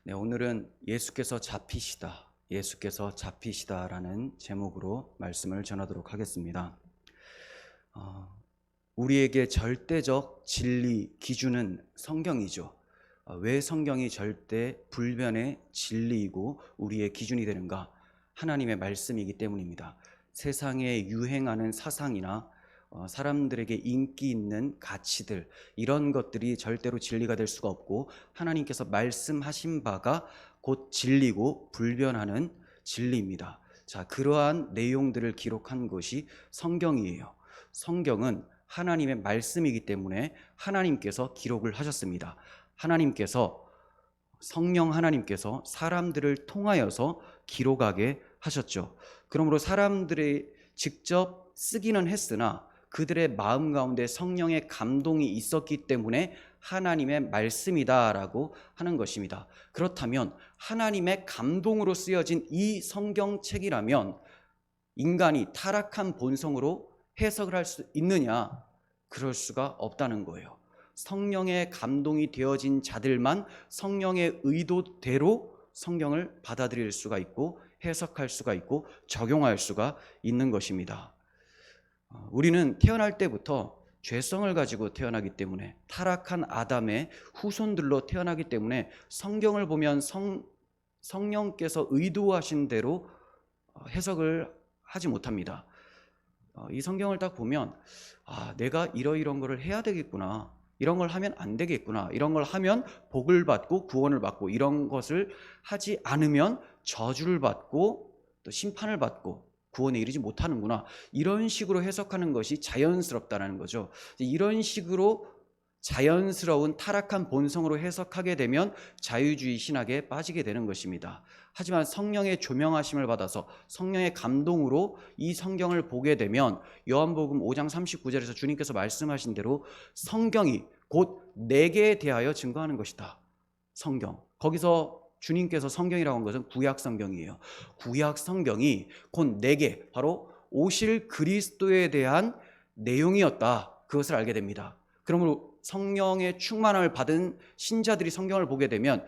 네, 오늘은 예수께서 잡히시다라는 제목으로 말씀을 전하도록 하겠습니다. 우리에게 절대적 진리 기준은 성경이죠. 왜 성경이 절대 불변의 진리이고 우리의 기준이 되는가? 하나님의 말씀이기 때문입니다. 세상에 유행하는 사상이나 사람들에게 인기 있는 가치들, 이런 것들이 절대로 진리가 될 수가 없고, 하나님께서 말씀하신 바가 곧 진리고 불변하는 진리입니다. 자, 그러한 내용들을 기록한 것이 성경이에요. 성경은 하나님의 말씀이기 때문에 하나님께서 기록을 하셨습니다. 성령 하나님께서 사람들을 통하여서 기록하게 하셨죠. 그러므로 사람들이 직접 쓰기는 했으나 그들의 마음 가운데 성령의 감동이 있었기 때문에 하나님의 말씀이다라고 하는 것입니다. 그렇다면 하나님의 감동으로 쓰여진 이 성경책이라면 인간이 타락한 본성으로 해석을 할 수 있느냐? 그럴 수가 없다는 거예요. 성령의 감동이 되어진 자들만 성령의 의도대로 성경을 받아들일 수가 있고 해석할 수가 있고 적용할 수가 있는 것입니다. 우리는 태어날 때부터 죄성을 가지고 태어나기 때문에, 타락한 아담의 후손들로 태어나기 때문에 성경을 보면 성령께서 의도하신 대로 해석을 하지 못합니다. 이 성경을 딱 보면 내가 이러이런 거를 해야 되겠구나, 이런 걸 하면 안 되겠구나, 이런 걸 하면 복을 받고 구원을 받고, 이런 것을 하지 않으면 저주를 받고 또 심판을 받고 구원에 이르지 못하는구나, 이런 식으로 해석하는 것이 자연스럽다는 거죠. 이런 식으로 자연스러운 타락한 본성으로 해석하게 되면 자유주의 신학에 빠지게 되는 것입니다. 하지만 성령의 조명하심을 받아서 성령의 감동으로 이 성경을 보게 되면 요한복음 5장 39절에서 주님께서 말씀하신 대로 성경이 곧 내게 대하여 증거하는 것이다. 성경, 거기서 주님께서 성경이라고 한 것은 구약 성경이에요. 구약 성경이 곧 내게, 바로 오실 그리스도에 대한 내용이었다, 그것을 알게 됩니다. 그러므로 성령의 충만함을 받은 신자들이 성경을 보게 되면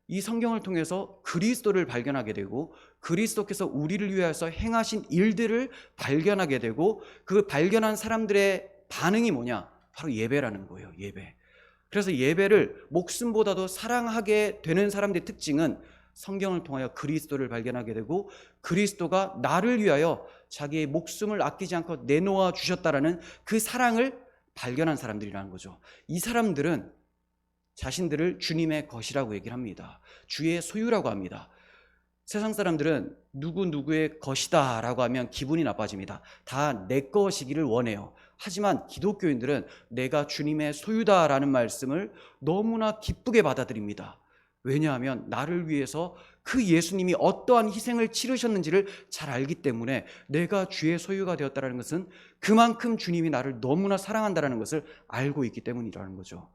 이 성경을 통해서 그리스도를 발견하게 되고, 그리스도께서 우리를 위하여서 행하신 일들을 발견하게 되고, 그 발견한 사람들의 반응이 뭐냐? 바로 예배라는 거예요. 예배. 그래서 예배를 목숨보다도 사랑하게 되는 사람들의 특징은 성경을 통하여 그리스도를 발견하게 되고, 그리스도가 나를 위하여 자기의 목숨을 아끼지 않고 내놓아 주셨다라는 그 사랑을 발견한 사람들이라는 거죠. 이 사람들은 자신들을 주님의 것이라고 얘기를 합니다. 주의 소유라고 합니다. 세상 사람들은 누구누구의 것이다 라고 하면 기분이 나빠집니다. 다 내 것이기를 원해요. 하지만 기독교인들은 내가 주님의 소유다라는 말씀을 너무나 기쁘게 받아들입니다. 왜냐하면 나를 위해서 그 예수님이 어떠한 희생을 치르셨는지를 잘 알기 때문에, 내가 주의 소유가 되었다는 것은 그만큼 주님이 나를 너무나 사랑한다는 것을 알고 있기 때문이라는 거죠.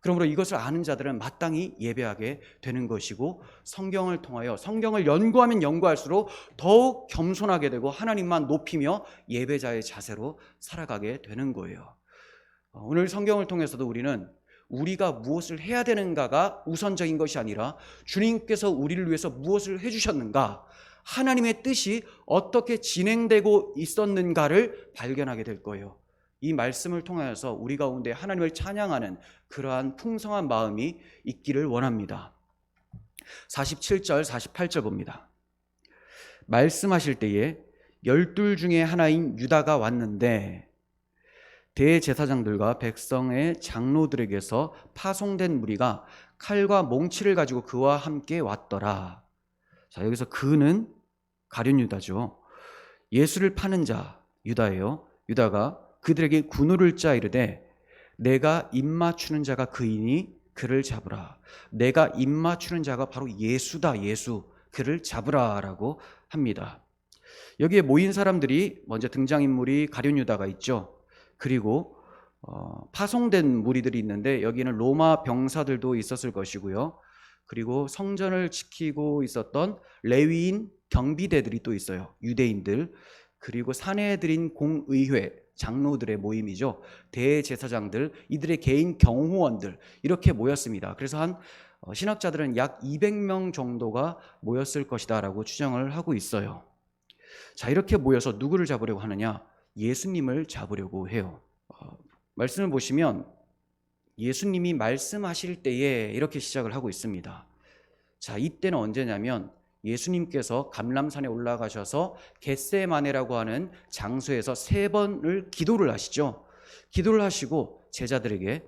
그러므로 이것을 아는 자들은 마땅히 예배하게 되는 것이고, 성경을 통하여 성경을 연구하면 연구할수록 더욱 겸손하게 되고 하나님만 높이며 예배자의 자세로 살아가게 되는 거예요. 오늘 성경을 통해서도 우리는 우리가 무엇을 해야 되는가가 우선적인 것이 아니라 주님께서 우리를 위해서 무엇을 해주셨는가, 하나님의 뜻이 어떻게 진행되고 있었는가를 발견하게 될 거예요. 이 말씀을 통하여서 우리 가운데 하나님을 찬양하는 그러한 풍성한 마음이 있기를 원합니다. 47절 48절 봅니다. 말씀하실 때에 12 중에 하나인 유다가 왔는데 대제사장들과 백성의 장로들에게서 파송된 무리가 칼과 몽치를 가지고 그와 함께 왔더라. 자, 여기서 그는 가룟 유다죠. 예수를 파는 자 유다예요. 유다가 그들에게 군우를 짜 이르되 내가 입맞추는 자가 그이니 그를 잡으라. 내가 입맞추는 자가 바로 예수다. 예수, 그를 잡으라 라고 합니다. 여기에 모인 사람들이, 먼저 등장인물이 가룟 유다가 있죠. 그리고 파송된 무리들이 있는데 여기는 로마 병사들도 있었을 것이고요. 그리고 성전을 지키고 있었던 레위인 경비대들이 또 있어요. 유대인들. 그리고 사내들인 공의회 장로들의 모임이죠. 대제사장들, 이들의 개인 경호원들, 이렇게 모였습니다. 그래서 한 신학자들은 약 200명 정도가 모였을 것이다 라고 추정을 하고 있어요. 자, 이렇게 모여서 누구를 잡으려고 하느냐? 예수님을 잡으려고 해요. 말씀을 보시면 예수님이 말씀하실 때에 이렇게 시작을 하고 있습니다. 자, 이때는 언제냐면 예수님께서 감람산에 올라가셔서 겟세마네라고 하는 장소에서 3번을 기도를 하시죠. 기도를 하시고 제자들에게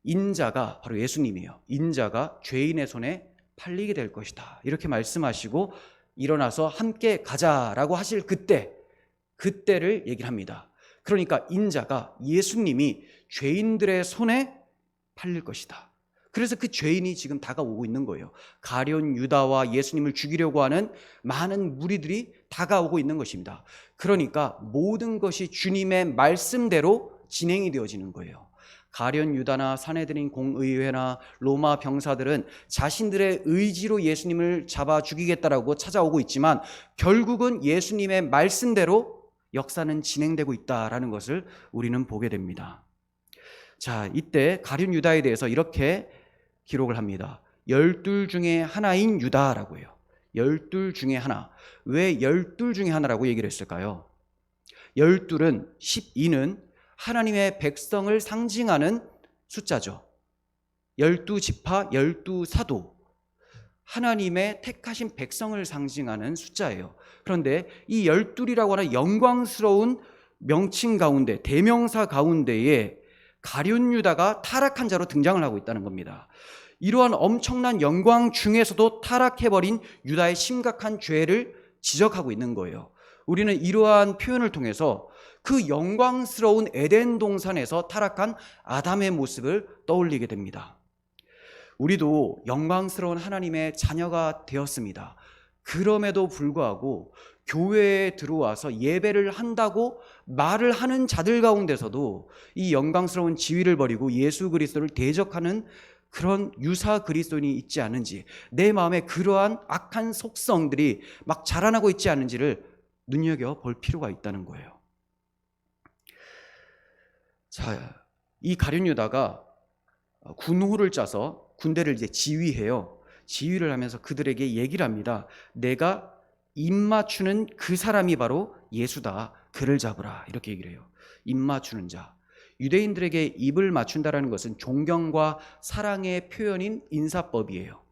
인자가, 바로 예수님이에요, 인자가 죄인의 손에 팔리게 될 것이다 이렇게 말씀하시고 일어나서 함께 가자라고 하실 그때를 얘기를 합니다. 그러니까 인자가, 예수님이 죄인들의 손에 팔릴 것이다. 그래서 그 죄인이 지금 다가오고 있는 거예요. 가룟 유다와 예수님을 죽이려고 하는 많은 무리들이 다가오고 있는 것입니다. 그러니까 모든 것이 주님의 말씀대로 진행이 되어지는 거예요. 가룟 유다나 사내들인 공의회나 로마 병사들은 자신들의 의지로 예수님을 잡아 죽이겠다라고 찾아오고 있지만 결국은 예수님의 말씀대로 역사는 진행되고 있다라는 것을 우리는 보게 됩니다. 자, 이때 가룟 유다에 대해서 이렇게 기록을 합니다. 12 중에 하나인 유다라고 해요. 12 중에 하나. 왜 12 중에 하나라고 얘기를 했을까요? 12는 12는 하나님의 백성을 상징하는 숫자죠. 12지파, 12사도, 하나님의 택하신 백성을 상징하는 숫자예요. 그런데 이 12이라고 하는 영광스러운 명칭 가운데, 대명사 가운데에 가룟 유다가 타락한 자로 등장을 하고 있다는 겁니다. 이러한 엄청난 영광 중에서도 타락해버린 유다의 심각한 죄를 지적하고 있는 거예요. 우리는 이러한 표현을 통해서 그 영광스러운 에덴 동산에서 타락한 아담의 모습을 떠올리게 됩니다. 우리도 영광스러운 하나님의 자녀가 되었습니다. 그럼에도 불구하고 교회에 들어와서 예배를 한다고 말을 하는 자들 가운데서도 이 영광스러운 지위를 버리고 예수 그리스도를 대적하는 그런 유사 그리스도인이 있지 않은지, 내 마음에 그러한 악한 속성들이 막 자라나고 있지 않은지를 눈여겨볼 필요가 있다는 거예요. 자, 이 가룟 유다가 군호를 짜서 군대를 이제 지휘해요. 지휘를 하면서 그들에게 얘기를 합니다. 내가 입 맞추는 그 사람이 바로 예수다. 그를 잡으라. 이렇게 얘기를 해요. 입 맞추는 자. 유대인들에게 입을 맞춘다라는 것은 존경과 사랑의 표현인 인사법이에요.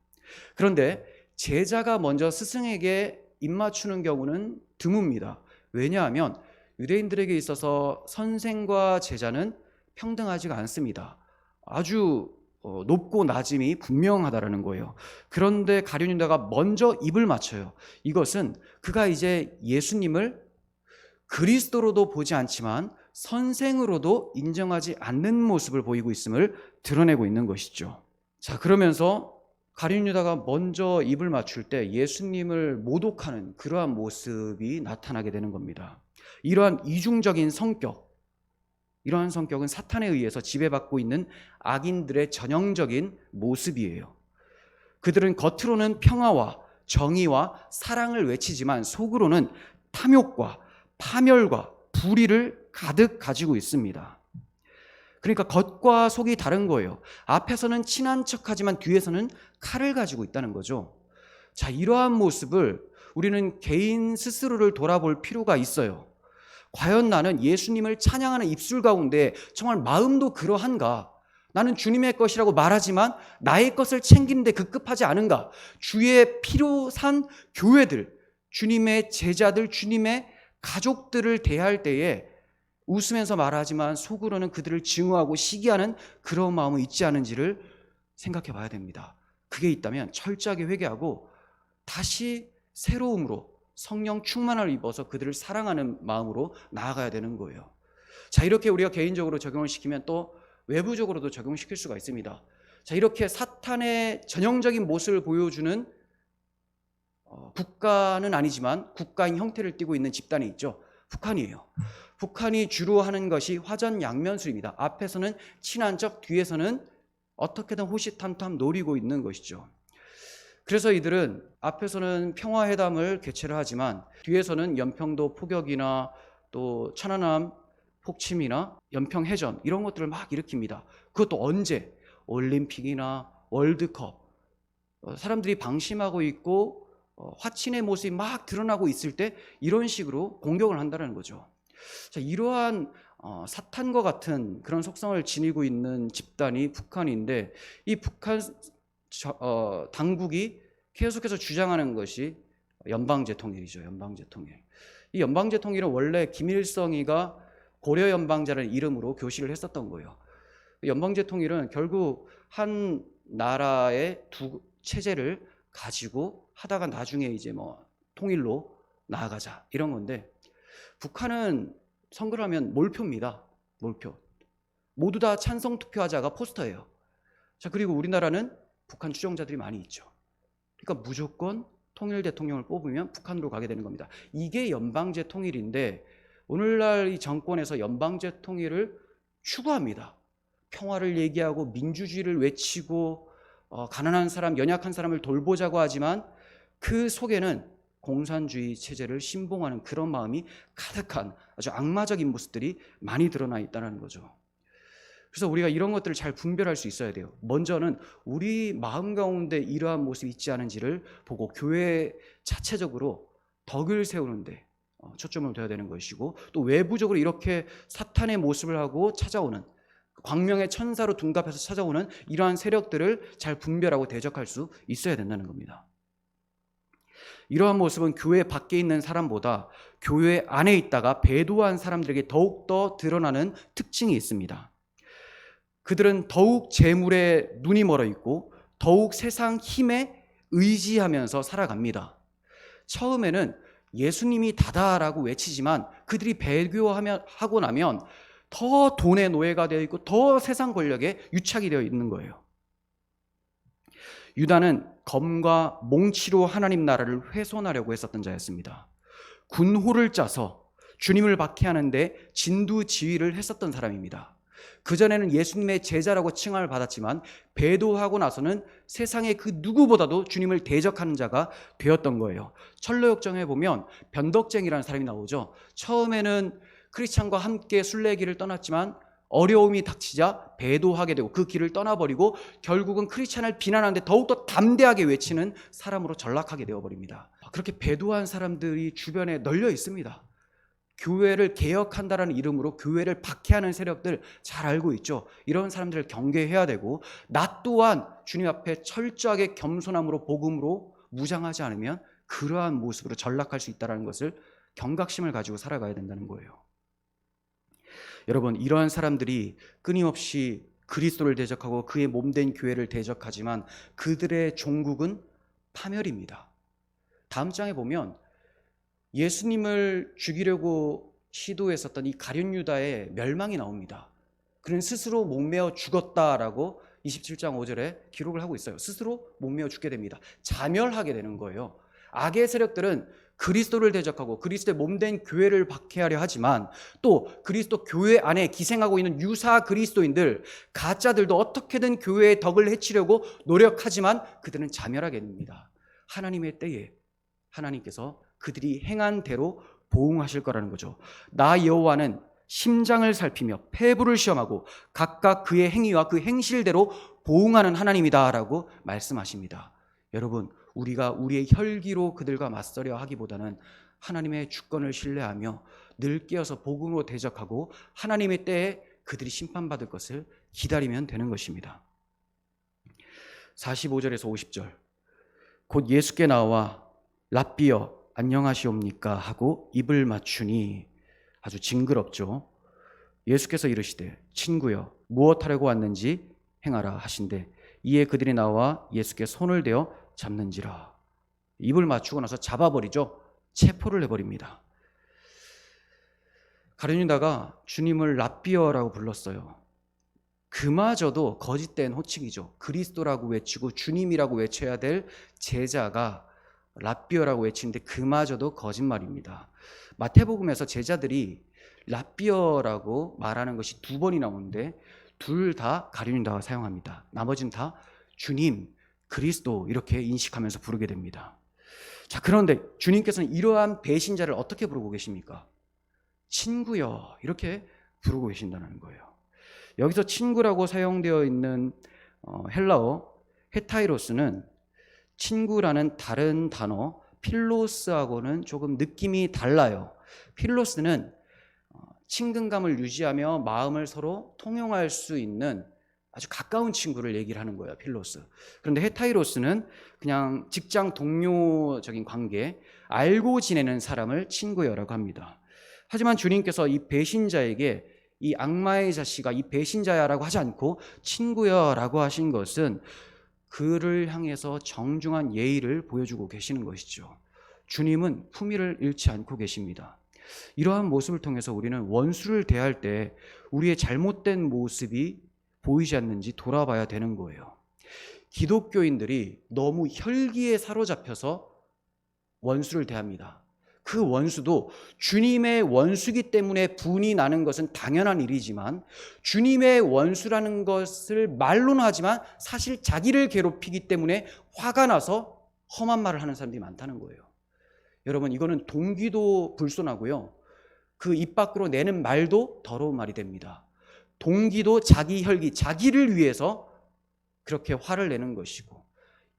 그런데 제자가 먼저 스승에게 입 맞추는 경우는 드뭅니다. 왜냐하면 유대인들에게 있어서 선생과 제자는 평등하지가 않습니다. 아주 높고 낮음이 분명하다라는 거예요. 그런데 가룟 유다가 먼저 입을 맞춰요. 이것은 그가 이제 예수님을 그리스도로도 보지 않지만 선생으로도 인정하지 않는 모습을 보이고 있음을 드러내고 있는 것이죠. 자, 그러면서 가룟 유다가 먼저 입을 맞출 때 예수님을 모독하는 그러한 모습이 나타나게 되는 겁니다. 이러한 이중적인 성격, 이러한 성격은 사탄에 의해서 지배받고 있는 악인들의 전형적인 모습이에요. 그들은 겉으로는 평화와 정의와 사랑을 외치지만 속으로는 탐욕과 파멸과 불의를 가득 가지고 있습니다. 그러니까 겉과 속이 다른 거예요. 앞에서는 친한 척하지만 뒤에서는 칼을 가지고 있다는 거죠. 자, 이러한 모습을 우리는 개인 스스로를 돌아볼 필요가 있어요. 과연 나는 예수님을 찬양하는 입술 가운데 정말 마음도 그러한가? 나는 주님의 것이라고 말하지만 나의 것을 챙기는데 급급하지 않은가? 주의 피로 산 교회들, 주님의 제자들, 주님의 가족들을 대할 때에 웃으면서 말하지만 속으로는 그들을 증오하고 시기하는 그런 마음은 있지 않은지를 생각해 봐야 됩니다. 그게 있다면 철저하게 회개하고 다시 새로움으로 성령 충만을 입어서 그들을 사랑하는 마음으로 나아가야 되는 거예요. 자, 이렇게 우리가 개인적으로 적용을 시키면 또 외부적으로도 적용시킬 수가 있습니다. 자, 이렇게 사탄의 전형적인 모습을 보여주는 국가는 아니지만 국가인 형태를 띠고 있는 집단이 있죠. 북한이에요. 북한이 주로 하는 것이 화전양면술입니다. 앞에서는 친한 척, 뒤에서는 어떻게든 호시탐탐 노리고 있는 것이죠. 그래서 이들은 앞에서는 평화회담을 개최를 하지만 뒤에서는 연평도 포격이나 또 천안함 폭침이나 연평해전 이런 것들을 막 일으킵니다. 그것도 언제? 올림픽이나 월드컵, 사람들이 방심하고 있고 화친의 모습이 막 드러나고 있을 때 이런 식으로 공격을 한다는 거죠. 자, 이러한 사탄과 같은 그런 속성을 지니고 있는 집단이 북한인데, 이 북한 당국이 계속해서 주장하는 것이 연방제통일이죠. 연방제통일. 이 연방제통일은 원래 김일성이가 고려연방제라는 이름으로 교시를 했었던 거예요. 연방제통일은 결국 한 나라의 두 체제를 가지고 하다가 나중에 이제 뭐 통일로 나아가자 이런 건데, 북한은 선거를 하면 몰표입니다. 몰표. 모두 다 찬성 투표하자가 포스터예요. 자, 그리고 우리나라는 북한 추종자들이 많이 있죠. 그러니까 무조건 통일 대통령을 뽑으면 북한으로 가게 되는 겁니다. 이게 연방제 통일인데, 오늘날 이 정권에서 연방제 통일을 추구합니다. 평화를 얘기하고 민주주의를 외치고 가난한 사람, 연약한 사람을 돌보자고 하지만 그 속에는 공산주의 체제를 신봉하는 그런 마음이 가득한 아주 악마적인 모습들이 많이 드러나 있다는 거죠. 그래서 우리가 이런 것들을 잘 분별할 수 있어야 돼요. 먼저는 우리 마음 가운데 이러한 모습이 있지 않은지를 보고 교회 자체적으로 덕을 세우는데 초점을 둬야 되는 것이고, 또 외부적으로 이렇게 사탄의 모습을 하고 찾아오는, 광명의 천사로 둔갑해서 찾아오는 이러한 세력들을 잘 분별하고 대적할 수 있어야 된다는 겁니다. 이러한 모습은 교회 밖에 있는 사람보다 교회 안에 있다가 배도한 사람들에게 더욱더 드러나는 특징이 있습니다. 그들은 더욱 재물에 눈이 멀어 있고 더욱 세상 힘에 의지하면서 살아갑니다. 처음에는 예수님이 다다라고 외치지만 그들이 배교하고 나면 더 돈의 노예가 되어 있고 더 세상 권력에 유착이 되어 있는 거예요. 유다는 검과 몽치로 하나님 나라를 훼손하려고 했었던 자였습니다. 군호를 짜서 주님을 박해하는데 진두지휘를 했었던 사람입니다. 그전에는 예수님의 제자라고 칭함을 받았지만 배도하고 나서는 세상의 그 누구보다도 주님을 대적하는 자가 되었던 거예요. 철로역정에 보면 변덕쟁이라는 사람이 나오죠. 처음에는 크리스찬과 함께 순례길을 떠났지만 어려움이 닥치자 배도하게 되고 그 길을 떠나버리고 결국은 크리스찬을 비난하는데 더욱더 담대하게 외치는 사람으로 전락하게 되어버립니다. 그렇게 배도한 사람들이 주변에 널려 있습니다. 교회를 개혁한다라는 이름으로 교회를 박해하는 세력들 잘 알고 있죠. 이런 사람들을 경계해야 되고, 나 또한 주님 앞에 철저하게 겸손함으로 복음으로 무장하지 않으면 그러한 모습으로 전락할 수 있다는 것을 경각심을 가지고 살아가야 된다는 거예요. 여러분, 이러한 사람들이 끊임없이 그리스도를 대적하고 그의 몸된 교회를 대적하지만 그들의 종국은 파멸입니다. 다음 장에 보면 예수님을 죽이려고 시도했었던 이 가룟 유다의 멸망이 나옵니다. 그는 스스로 목매어 죽었다라고 27장 5절에 기록을 하고 있어요. 스스로 목매어 죽게 됩니다. 자멸하게 되는 거예요. 악의 세력들은 그리스도를 대적하고 그리스도의 몸된 교회를 박해하려 하지만 또 그리스도 교회 안에 기생하고 있는 유사 그리스도인들, 가짜들도 어떻게든 교회의 덕을 해치려고 노력하지만 그들은 자멸하게 됩니다. 하나님의 때에 하나님께서 그들이 행한 대로 보응하실 거라는 거죠. 나 여호와는 심장을 살피며 폐부를 시험하고 각각 그의 행위와 그 행실대로 보응하는 하나님이다라고 말씀하십니다. 여러분, 우리가 우리의 혈기로 그들과 맞서려 하기보다는 하나님의 주권을 신뢰하며 늘 깨어서 복음으로 대적하고 하나님의 때에 그들이 심판받을 것을 기다리면 되는 것입니다. 45절에서 50절, 곧 예수께 나와 랍비여 안녕하시옵니까 하고 입을 맞추니, 아주 징그럽죠. 예수께서 이르시되 친구여 무엇하려고 왔는지 행하라 하신대, 이에 그들이 나와 예수께 손을 대어 잡는지라. 입을 맞추고 나서 잡아버리죠. 체포를 해버립니다. 가룟 유다가 주님을 랍비어라고 불렀어요. 그마저도 거짓된 호칭이죠. 그리스도라고 외치고 주님이라고 외쳐야 될 제자가 랍비어라고 외치는데 그마저도 거짓말입니다. 마태복음에서 제자들이 랍비어라고 말하는 것이 2번이 나오는데 둘 다 가룟 유다가 사용합니다. 나머지는 다 주님, 그리스도 이렇게 인식하면서 부르게 됩니다. 자, 그런데 주님께서는 이러한 배신자를 어떻게 부르고 계십니까? 친구여 이렇게 부르고 계신다는 거예요. 여기서 친구라고 사용되어 있는 헬라어 헤타이로스는 친구라는 다른 단어 필로스하고는 조금 느낌이 달라요. 필로스는 친근감을 유지하며 마음을 서로 통용할 수 있는 아주 가까운 친구를 얘기를 하는 거예요, 필로스. 그런데 헤타이로스는 그냥 직장 동료적인 관계, 알고 지내는 사람을 친구여라고 합니다. 하지만 주님께서 이 배신자에게 이 악마의 자식아, 이 배신자야라고 하지 않고 친구여라고 하신 것은 그를 향해서 정중한 예의를 보여주고 계시는 것이죠. 주님은 품위를 잃지 않고 계십니다. 이러한 모습을 통해서 우리는 원수를 대할 때 우리의 잘못된 모습이 보이지 않는지 돌아봐야 되는 거예요. 기독교인들이 너무 혈기에 사로잡혀서 원수를 대합니다. 그 원수도 주님의 원수기 때문에 분이 나는 것은 당연한 일이지만, 주님의 원수라는 것을 말로는 하지만 사실 자기를 괴롭히기 때문에 화가 나서 험한 말을 하는 사람들이 많다는 거예요. 여러분, 이거는 동기도 불손하고요, 그 입 밖으로 내는 말도 더러운 말이 됩니다. 동기도 자기 혈기, 자기를 위해서 그렇게 화를 내는 것이고,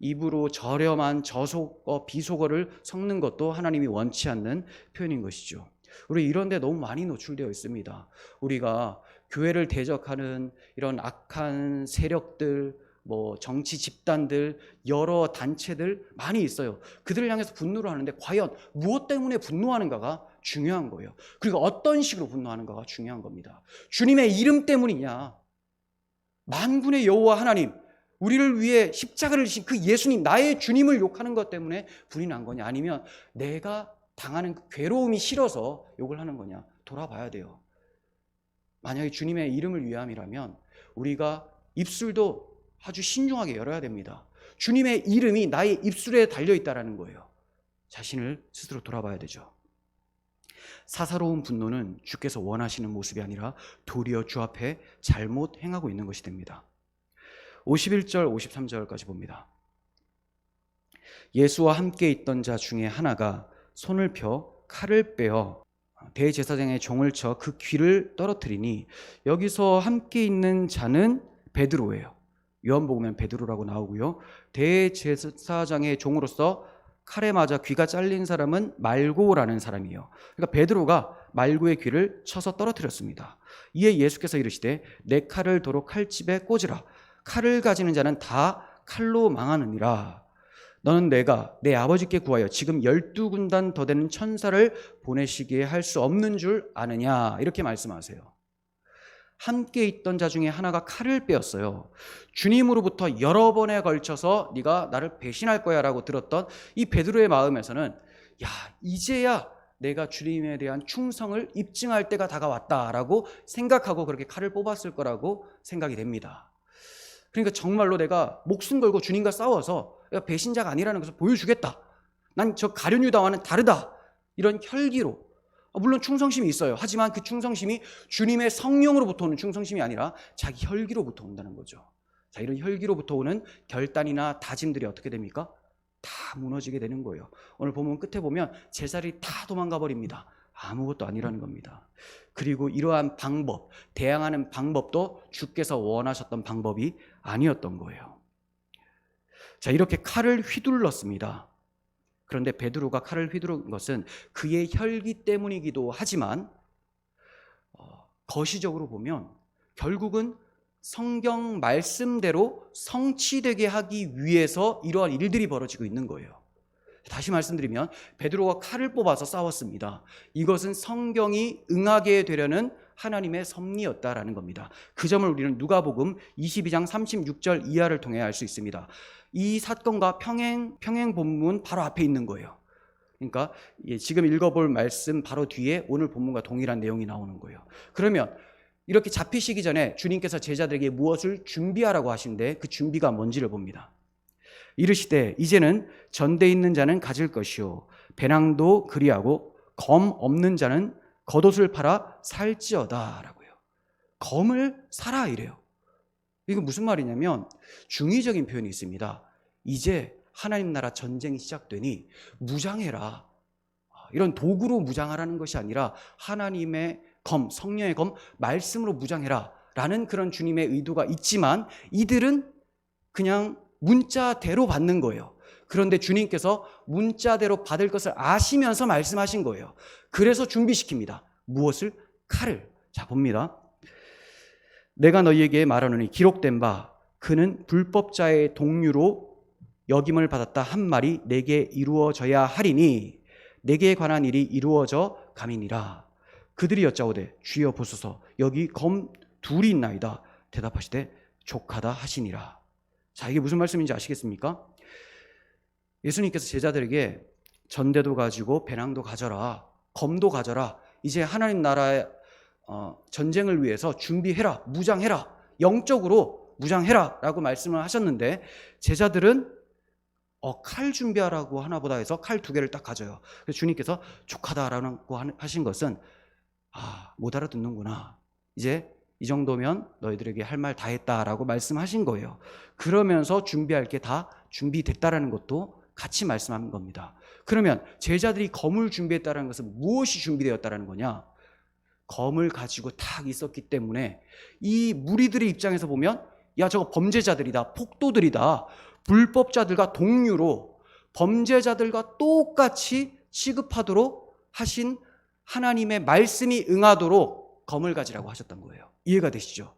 입으로 저렴한 저속어, 비속어를 섞는 것도 하나님이 원치 않는 표현인 것이죠. 우리 이런 데 너무 많이 노출되어 있습니다. 우리가 교회를 대적하는 이런 악한 세력들, 정치 집단들, 여러 단체들 많이 있어요. 그들을 향해서 분노를 하는데 과연 무엇 때문에 분노하는가가 중요한 거예요. 그리고 어떤 식으로 분노하는가가 중요한 겁니다. 주님의 이름 때문이냐, 만군의 여호와 하나님, 우리를 위해 십자가를 지신 그 예수님, 나의 주님을 욕하는 것 때문에 불이 난 거냐, 아니면 내가 당하는 그 괴로움이 싫어서 욕을 하는 거냐, 돌아봐야 돼요. 만약에 주님의 이름을 위함이라면 우리가 입술도 아주 신중하게 열어야 됩니다. 주님의 이름이 나의 입술에 달려있다는 거예요. 자신을 스스로 돌아봐야 되죠. 사사로운 분노는 주께서 원하시는 모습이 아니라 도리어 주 앞에 잘못 행하고 있는 것이 됩니다. 51절 53절까지 봅니다. 예수와 함께 있던 자 중에 하나가 손을 펴 칼을 빼어 대제사장의 종을 쳐 그 귀를 떨어뜨리니, 여기서 함께 있는 자는 베드로예요. 요한복음엔 베드로라고 나오고요, 대제사장의 종으로서 칼에 맞아 귀가 잘린 사람은 말고라는 사람이에요. 그러니까 베드로가 말고의 귀를 쳐서 떨어뜨렸습니다. 이에 예수께서 이르시되 내 칼을 도로 칼집에 꽂으라. 칼을 가지는 자는 다 칼로 망하느니라. 너는 내가 내 아버지께 구하여 지금 12군단 더 되는 천사를 보내시기에 할 수 없는 줄 아느냐, 이렇게 말씀하세요. 함께 있던 자 중에 하나가 칼을 빼었어요. 주님으로부터 여러 번에 걸쳐서 네가 나를 배신할 거야 라고 들었던 이 베드로의 마음에서는, 야, 이제야 내가 주님에 대한 충성을 입증할 때가 다가왔다라고 생각하고 그렇게 칼을 뽑았을 거라고 생각이 됩니다. 그러니까 정말로 내가 목숨 걸고 주님과 싸워서 내가 배신자가 아니라는 것을 보여주겠다, 난 저 가룟 유다와는 다르다, 이런 혈기로, 물론 충성심이 있어요. 하지만 그 충성심이 주님의 성령으로부터 오는 충성심이 아니라 자기 혈기로부터 온다는 거죠. 자, 이런 혈기로부터 오는 결단이나 다짐들이 어떻게 됩니까? 다 무너지게 되는 거예요. 오늘 본문 끝에 보면 제자들이 다 도망가 버립니다. 아무것도 아니라는 겁니다. 그리고 이러한 방법, 대항하는 방법도 주께서 원하셨던 방법이 아니었던 거예요. 자, 이렇게 칼을 휘둘렀습니다. 그런데 베드로가 칼을 휘두른 것은 그의 혈기 때문이기도 하지만, 거시적으로 보면 결국은 성경 말씀대로 성취되게 하기 위해서 이러한 일들이 벌어지고 있는 거예요. 다시 말씀드리면 베드로가 칼을 뽑아서 싸웠습니다. 이것은 성경이 응하게 되려는 하나님의 섭리였다라는 겁니다. 그 점을 우리는 누가복음 22장 36절 이하를 통해 알 수 있습니다. 이 사건과 평행 본문 바로 앞에 있는 거예요. 그러니까 지금 읽어볼 말씀 바로 뒤에 오늘 본문과 동일한 내용이 나오는 거예요. 그러면 이렇게 잡히시기 전에 주님께서 제자들에게 무엇을 준비하라고 하신데, 그 준비가 뭔지를 봅니다. 이르시되 이제는 전대 있는 자는 가질 것이요 배낭도 그리하고 검 없는 자는 겉옷을 팔아 살지어다 라고요. 검을 사라 이래요. 이거 무슨 말이냐면 중의적인 표현이 있습니다. 이제 하나님 나라 전쟁이 시작되니 무장해라, 이런 도구로 무장하라는 것이 아니라 하나님의 검, 성령의 검, 말씀으로 무장해라 라는 그런 주님의 의도가 있지만, 이들은 그냥 문자대로 받는 거예요. 그런데 주님께서 문자대로 받을 것을 아시면서 말씀하신 거예요. 그래서 준비시킵니다. 무엇을? 칼을. 자, 봅니다. 내가 너희에게 말하노니 기록된 바 그는 불법자의 동류로 여김을 받았다 한 말이 내게 이루어져야 하리니 내게 관한 일이 이루어져 감이니라. 그들이 여짜오되 주여 보소서 여기 검 둘이 있나이다. 대답하시되 족하다 하시니라. 자, 이게 무슨 말씀인지 아시겠습니까? 예수님께서 제자들에게 전대도 가지고 배낭도 가져라, 검도 가져라. 이제 하나님 나라의 전쟁을 위해서 준비해라, 무장해라, 영적으로 무장해라 라고 말씀을 하셨는데 제자들은 칼 준비하라고 하나보다 해서 칼 2개를 딱 가져요. 그래서 주님께서 족하다라고 하신 것은 못 알아듣는구나. 이제 이 정도면 너희들에게 할 말 다 했다라고 말씀하신 거예요. 그러면서 준비할 게 다 준비됐다라는 것도 같이 말씀한 겁니다. 그러면 제자들이 검을 준비했다는 것은 무엇이 준비되었다는 거냐? 검을 가지고 탁 있었기 때문에 이 무리들의 입장에서 보면 야, 저거 범죄자들이다, 폭도들이다, 불법자들과 동류로 범죄자들과 똑같이 취급하도록 하신 하나님의 말씀이 응하도록 검을 가지라고 하셨던 거예요. 이해가 되시죠?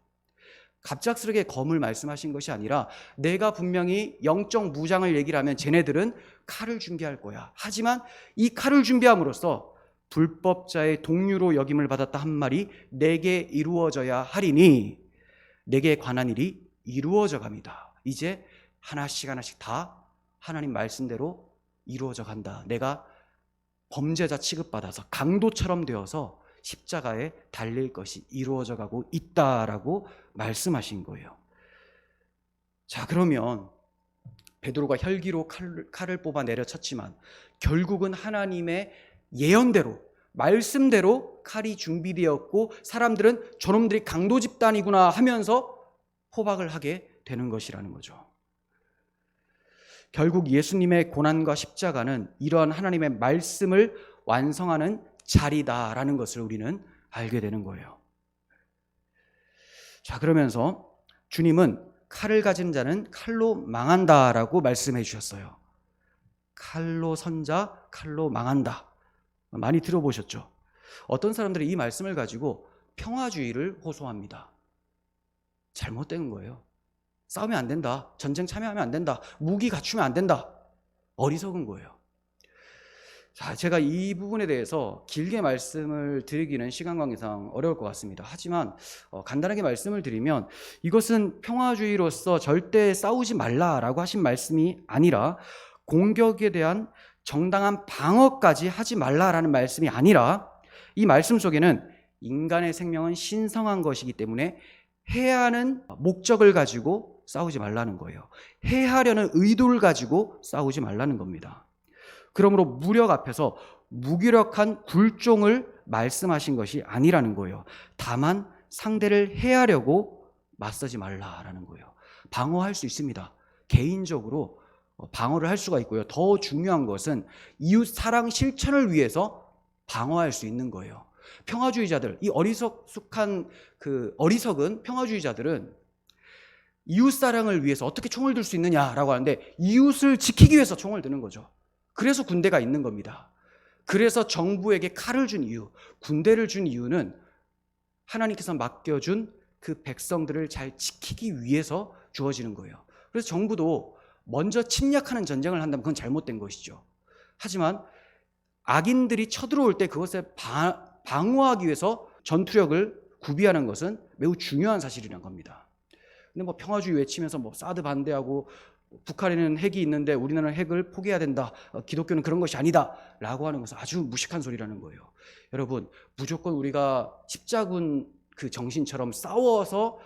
갑작스럽게 검을 말씀하신 것이 아니라 내가 분명히 영적 무장을 얘기를 하면 쟤네들은 칼을 준비할 거야. 하지만 이 칼을 준비함으로써 불법자의 동류로 여김을 받았다 한 말이 내게 이루어져야 하리니 내게 관한 일이 이루어져 갑니다. 이제 하나씩 하나씩 다 하나님 말씀대로 이루어져 간다. 내가 범죄자 취급받아서 강도처럼 되어서 십자가에 달릴 것이 이루어져 가고 있다라고 말씀하신 거예요. 자, 그러면 베드로가 혈기로 칼을 뽑아 내려쳤지만 결국은 하나님의 예언대로 말씀대로 칼이 준비되었고 사람들은 저놈들이 강도 집단이구나 하면서 포박을 하게 되는 것이라는 거죠. 결국 예수님의 고난과 십자가는 이러한 하나님의 말씀을 완성하는 자리다라는 것을 우리는 알게 되는 거예요. 자, 그러면서 주님은 칼을 가진 자는 칼로 망한다라고 말씀해 주셨어요. 칼로 선자, 칼로 망한다. 많이 들어보셨죠? 어떤 사람들이 이 말씀을 가지고 평화주의를 호소합니다. 잘못된 거예요. 싸우면 안 된다. 전쟁 참여하면 안 된다. 무기 갖추면 안 된다. 어리석은 거예요. 자, 제가 이 부분에 대해서 길게 말씀을 드리기는 시간 관계상 어려울 것 같습니다. 하지만 간단하게 말씀을 드리면 이것은 평화주의로서 절대 싸우지 말라라고 하신 말씀이 아니라 공격에 대한 정당한 방어까지 하지 말라라는 말씀이 아니라 이 말씀 속에는 인간의 생명은 신성한 것이기 때문에 해야 하는 목적을 가지고 싸우지 말라는 거예요. 해하려는 의도를 가지고 싸우지 말라는 겁니다. 그러므로 무력 앞에서 무기력한 굴종을 말씀하신 것이 아니라는 거예요. 다만 상대를 해하려고 맞서지 말라라는 거예요. 방어할 수 있습니다. 개인적으로 방어를 할 수가 있고요. 더 중요한 것은 이웃 사랑 실천을 위해서 방어할 수 있는 거예요. 평화주의자들, 이 어리석은 평화주의자들은 이웃 사랑을 위해서 어떻게 총을 들 수 있느냐라고 하는데 이웃을 지키기 위해서 총을 드는 거죠. 그래서 군대가 있는 겁니다. 그래서 정부에게 칼을 준 이유, 군대를 준 이유는 하나님께서 맡겨준 그 백성들을 잘 지키기 위해서 주어지는 거예요. 그래서 정부도 먼저 침략하는 전쟁을 한다면 그건 잘못된 것이죠. 하지만 악인들이 쳐들어올 때 그것에 방어하기 위해서 전투력을 구비하는 것은 매우 중요한 사실이라는 겁니다. 근데 평화주의 외치면서 사드 반대하고 북한에는 핵이 있는데 우리나라는 핵을 포기해야 된다. 기독교는 그런 것이 아니다. 라고 하는 것은 아주 무식한 소리라는 거예요. 여러분, 무조건 우리가 십자군 그 정신처럼 싸워서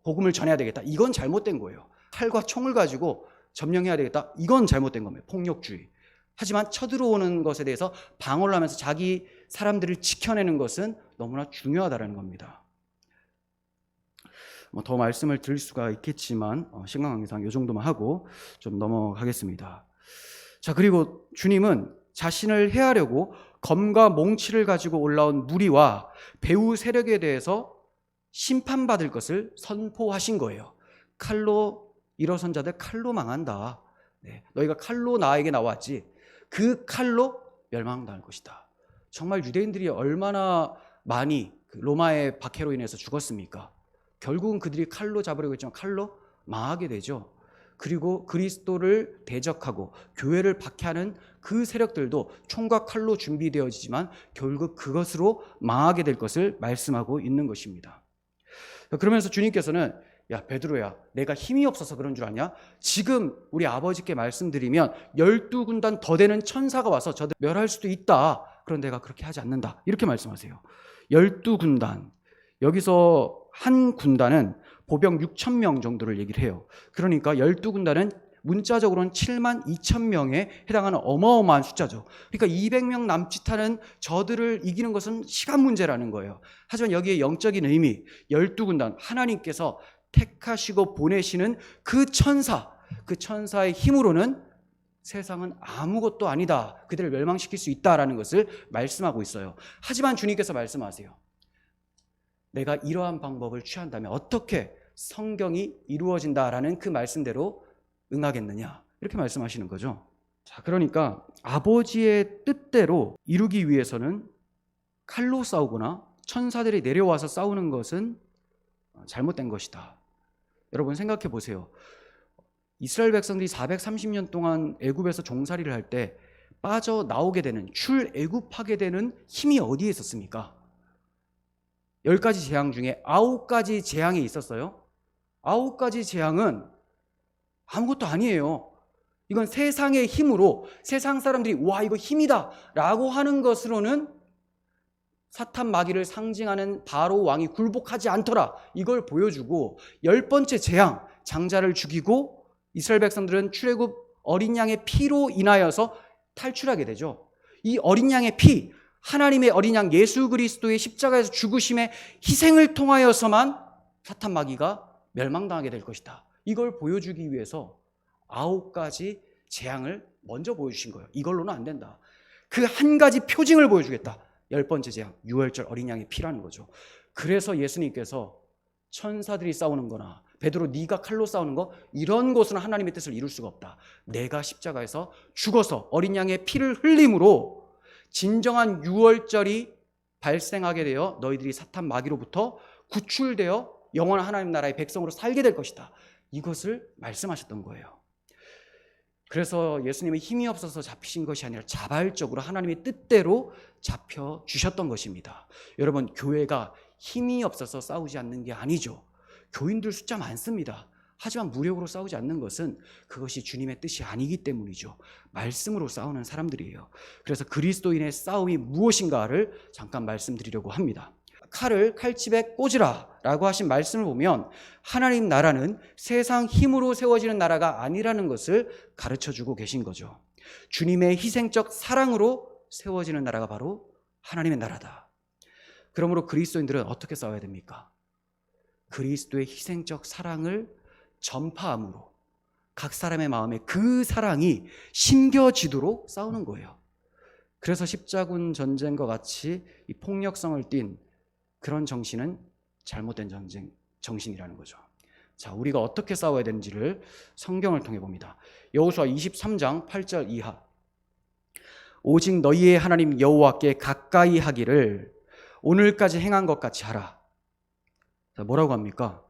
복음을 전해야 되겠다. 이건 잘못된 거예요. 칼과 총을 가지고 점령해야 되겠다. 이건 잘못된 겁니다. 폭력주의. 하지만 쳐들어오는 것에 대해서 방어를 하면서 자기 사람들을 지켜내는 것은 너무나 중요하다는 겁니다. 더 말씀을 드릴 수가 있겠지만 시간 관계상 이 정도만 하고 좀 넘어가겠습니다. 자, 그리고 주님은 자신을 해하려고 검과 몽치를 가지고 올라온 무리와 배후 세력에 대해서 심판받을 것을 선포하신 거예요. 칼로 일어선 자들 칼로 망한다. 너희가 칼로 나에게 나왔지 그 칼로 멸망당할 것이다. 정말 유대인들이 얼마나 많이 로마의 박해로 인해서 죽었습니까? 결국은 그들이 칼로 잡으려고 했지만 칼로 망하게 되죠. 그리고 그리스도를 대적하고 교회를 박해하는 그 세력들도 총과 칼로 준비되어지지만 결국 그것으로 망하게 될 것을 말씀하고 있는 것입니다. 그러면서 주님께서는 야 베드로야, 내가 힘이 없어서 그런 줄 아냐? 지금 우리 아버지께 말씀드리면 12군단 더 되는 천사가 와서 저들 멸할 수도 있다. 그런데 내가 그렇게 하지 않는다. 이렇게 말씀하세요. 12군단, 여기서 한 군단은 보병 6,000명 정도를 얘기를 해요. 그러니까 12군단은 문자적으로는 72,000명에 해당하는 어마어마한 숫자죠. 그러니까 200명 남짓하는 저들을 이기는 것은 시간 문제라는 거예요. 하지만 여기에 영적인 의미, 12군단, 하나님께서 택하시고 보내시는 그 천사의 힘으로는 세상은 아무것도 아니다. 그들을 멸망시킬 수 있다라는 것을 말씀하고 있어요. 하지만 주님께서 말씀하세요. 내가 이러한 방법을 취한다면 어떻게 성경이 이루어진다라는 그 말씀대로 응하겠느냐, 이렇게 말씀하시는 거죠. 자, 그러니까 아버지의 뜻대로 이루기 위해서는 칼로 싸우거나 천사들이 내려와서 싸우는 것은 잘못된 것이다. 여러분 생각해 보세요. 이스라엘 백성들이 430년 동안 애굽에서 종살이를 할 때 빠져나오게 되는, 출애굽하게 되는 힘이 어디에 있었습니까? 10가지 재앙 중에 9가지 재앙이 있었어요. 9가지 재앙은 아무것도 아니에요. 이건 세상의 힘으로, 세상 사람들이 와 이거 힘이다 라고 하는 것으로는 사탄 마귀를 상징하는 바로 왕이 굴복하지 않더라, 이걸 보여주고, 10번째 재앙, 장자를 죽이고 이스라엘 백성들은 출애굽 어린 양의 피로 인하여서 탈출하게 되죠. 이 어린 양의 피, 하나님의 어린 양 예수 그리스도의 십자가에서 죽으심의 희생을 통하여서만 사탄 마귀가 멸망당하게 될 것이다. 이걸 보여주기 위해서 9가지 재앙을 먼저 보여주신 거예요. 이걸로는 안 된다. 그 한 가지 표징을 보여주겠다. 10번째 재앙, 유월절 어린 양의 피라는 거죠. 그래서 예수님께서 천사들이 싸우는 거나 베드로 네가 칼로 싸우는 거, 이런 것은 하나님의 뜻을 이룰 수가 없다. 내가 십자가에서 죽어서 어린 양의 피를 흘림으로 진정한 유월절이 발생하게 되어 너희들이 사탄 마귀로부터 구출되어 영원한 하나님 나라의 백성으로 살게 될 것이다. 이것을 말씀하셨던 거예요. 그래서 예수님의 힘이 없어서 잡히신 것이 아니라 자발적으로 하나님의 뜻대로 잡혀주셨던 것입니다. 여러분, 교회가 힘이 없어서 싸우지 않는 게 아니죠. 교인들 숫자 많습니다. 하지만 무력으로 싸우지 않는 것은 그것이 주님의 뜻이 아니기 때문이죠. 말씀으로 싸우는 사람들이에요. 그래서 그리스도인의 싸움이 무엇인가를 잠깐 말씀드리려고 합니다. 칼을 칼집에 꽂으라 라고 하신 말씀을 보면 하나님 나라는 세상 힘으로 세워지는 나라가 아니라는 것을 가르쳐주고 계신 거죠. 주님의 희생적 사랑으로 세워지는 나라가 바로 하나님의 나라다. 그러므로 그리스도인들은 어떻게 싸워야 됩니까? 그리스도의 희생적 사랑을 전파함으로 각 사람의 마음에 그 사랑이 심겨지도록 싸우는 거예요. 그래서 십자군 전쟁과 같이 이 폭력성을 띤 그런 정신은 잘못된 정신이라는 거죠. 자, 우리가 어떻게 싸워야 되는지를 성경을 통해 봅니다. 여호수아 23장 8절 이하. 오직 너희의 하나님 여호와께 가까이 하기를 오늘까지 행한 것 같이 하라. 자, 뭐라고 합니까?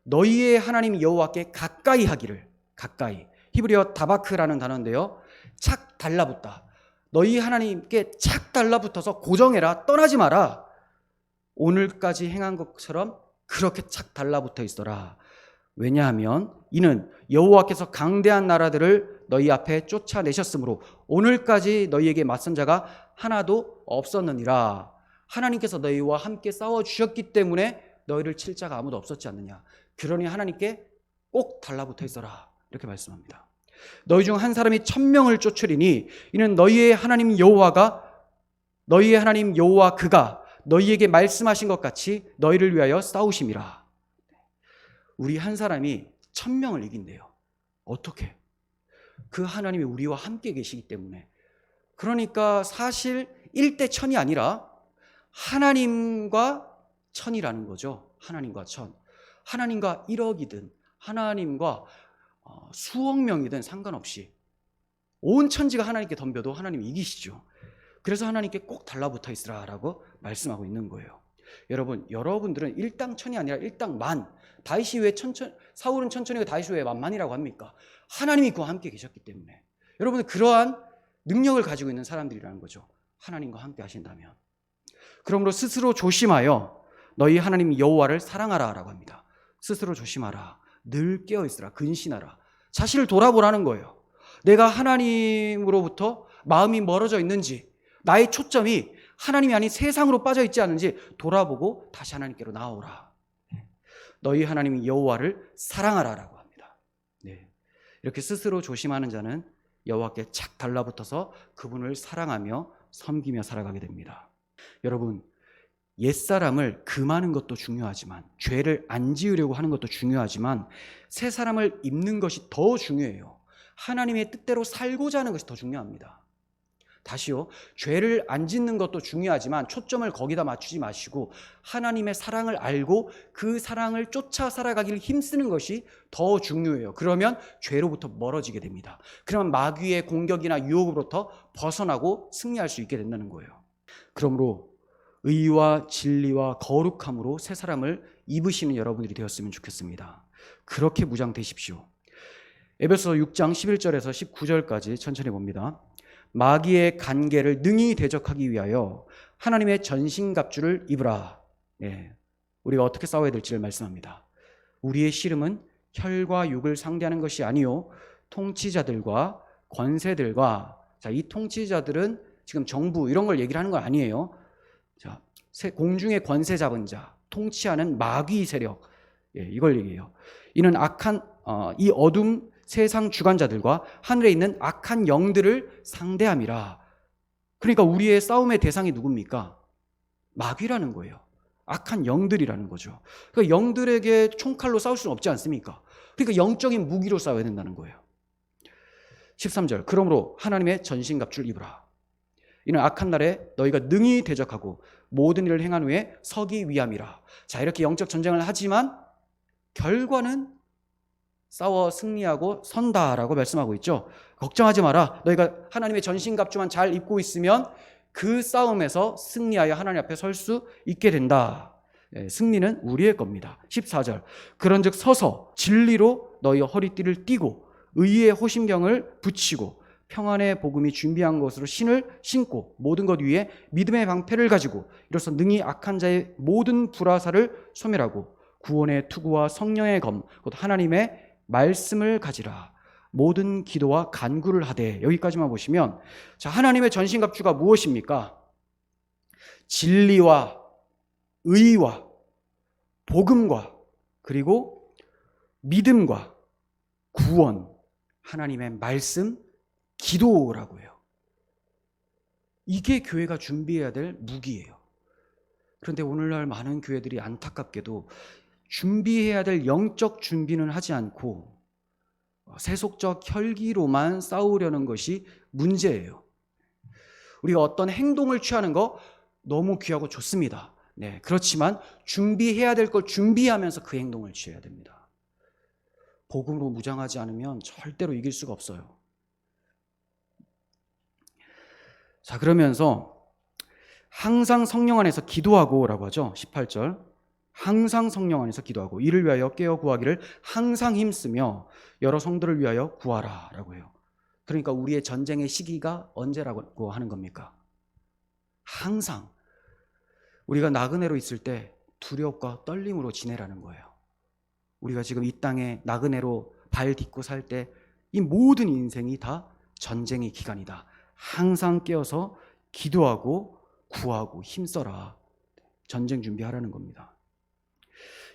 너희의 하나님 여호와께 가까이 하기를. 가까이, 히브리어 다바크라는 단어인데요, 착 달라붙다. 너희 하나님께 착 달라붙어서 고정해라, 떠나지 마라. 오늘까지 행한 것처럼 그렇게 착 달라붙어 있어라. 왜냐하면 이는 여호와께서 강대한 나라들을 너희 앞에 쫓아내셨으므로 오늘까지 너희에게 맞선 자가 하나도 없었느니라. 하나님께서 너희와 함께 싸워주셨기 때문에 너희를 칠 자가 아무도 없었지 않느냐. 그러니 하나님께 꼭 달라붙어 있어라, 이렇게 말씀합니다. 너희 중 한 사람이 1000명을 쫓으리니 이는 너희의 하나님 여호와 그가 너희에게 말씀하신 것 같이 너희를 위하여 싸우심이라. 우리 한 사람이 1000명을 이긴대요. 어떻게? 그 하나님이 우리와 함께 계시기 때문에. 그러니까 사실 1대 1000이 아니라 하나님과 1000이라는 거죠. 하나님과 1000. 하나님과 1억이든 하나님과 수억 명이든 상관없이 온 천지가 하나님께 덤벼도 하나님 이기시죠. 그래서 하나님께 꼭 달라붙어 있으라라고 말씀하고 있는 거예요. 여러분들은 일당천이 아니라 일당만. 다윗이 왜 사울은 천천히고 다윗이 왜 만만이라고 합니까? 하나님이 그와 함께 계셨기 때문에. 여러분은 그러한 능력을 가지고 있는 사람들이라는 거죠. 하나님과 함께 하신다면. 그러므로 스스로 조심하여 너희 하나님 여호와를 사랑하라라고 합니다. 스스로 조심하라. 늘 깨어있으라. 근신하라. 자신을 돌아보라는 거예요. 내가 하나님으로부터 마음이 멀어져 있는지, 나의 초점이 하나님이 아닌 세상으로 빠져 있지 않은지 돌아보고 다시 하나님께로 나오라. 너희 하나님 여호와를 사랑하라라고 합니다. 네. 이렇게 스스로 조심하는 자는 여호와께 착 달라붙어서 그분을 사랑하며 섬기며 살아가게 됩니다. 여러분, 옛사람을 금하는 것도 중요하지만, 죄를 안 지으려고 하는 것도 중요하지만, 새 사람을 입는 것이 더 중요해요. 하나님의 뜻대로 살고자 하는 것이 더 중요합니다. 다시요, 죄를 안 짓는 것도 중요하지만 초점을 거기다 맞추지 마시고 하나님의 사랑을 알고 그 사랑을 쫓아 살아가기를 힘쓰는 것이 더 중요해요. 그러면 죄로부터 멀어지게 됩니다. 그러면 마귀의 공격이나 유혹으로부터 벗어나고 승리할 수 있게 된다는 거예요. 그러므로 의와 진리와 거룩함으로 새 사람을 입으시는 여러분들이 되었으면 좋겠습니다. 그렇게 무장되십시오. 에베소서 6장 11절에서 19절까지 천천히 봅니다. 마귀의 간계를 능히 대적하기 위하여 하나님의 전신갑주를 입으라. 네, 우리가 어떻게 싸워야 될지를 말씀합니다. 우리의 씨름은 혈과 육을 상대하는 것이 아니요 통치자들과 권세들과, 자, 이 통치자들은 지금 정부 이런 걸 얘기를 하는 건 아니에요. 자, 공중의 권세 잡은 자, 통치하는 마귀 세력, 이걸 얘기해요. 이는 악한 이 어둠 세상 주관자들과 하늘에 있는 악한 영들을 상대함이라. 그러니까 우리의 싸움의 대상이 누굽니까? 마귀라는 거예요. 악한 영들이라는 거죠. 그러니까 영들에게 총칼로 싸울 수는 없지 않습니까? 그러니까 영적인 무기로 싸워야 된다는 거예요. 13절, 그러므로 하나님의 전신갑주를 입으라. 이는 악한 날에 너희가 능히 대적하고 모든 일을 행한 후에 서기 위함이라. 자, 이렇게 영적 전쟁을 하지만 결과는 싸워 승리하고 선다라고 말씀하고 있죠. 걱정하지 마라. 너희가 하나님의 전신갑주만 잘 입고 있으면 그 싸움에서 승리하여 하나님 앞에 설 수 있게 된다. 승리는 우리의 겁니다. 14절, 그런즉 서서 진리로 너희 허리띠를 띠고 의의 호심경을 붙이고 평안의 복음이 준비한 것으로 신을 신고 모든 것 위에 믿음의 방패를 가지고 이로써 능히 악한 자의 모든 불화살을 소멸하고 구원의 투구와 성령의 검 곧 하나님의 말씀을 가지라. 모든 기도와 간구를 하되. 여기까지만 보시면, 자, 하나님의 전신갑주가 무엇입니까? 진리와 의와 복음과 그리고 믿음과 구원, 하나님의 말씀, 기도라고 해요. 이게 교회가 준비해야 될 무기예요. 그런데 오늘날 많은 교회들이 안타깝게도 준비해야 될 영적 준비는 하지 않고 세속적 혈기로만 싸우려는 것이 문제예요. 우리가 어떤 행동을 취하는 거 너무 귀하고 좋습니다. 네, 그렇지만 준비해야 될 걸 준비하면서 그 행동을 취해야 됩니다. 복음으로 무장하지 않으면 절대로 이길 수가 없어요. 자, 그러면서 항상 성령 안에서 기도하고 라고 하죠. 18절, 항상 성령 안에서 기도하고 이를 위하여 깨어 구하기를 항상 힘쓰며 여러 성도를 위하여 구하라 라고 해요. 그러니까 우리의 전쟁의 시기가 언제라고 하는 겁니까? 항상. 우리가 나그네로 있을 때 두려움과 떨림으로 지내라는 거예요. 우리가 지금 이 땅에 나그네로 발 딛고 살 때 이 모든 인생이 다 전쟁의 기간이다. 항상 깨어서 기도하고 구하고 힘써라. 전쟁 준비하라는 겁니다.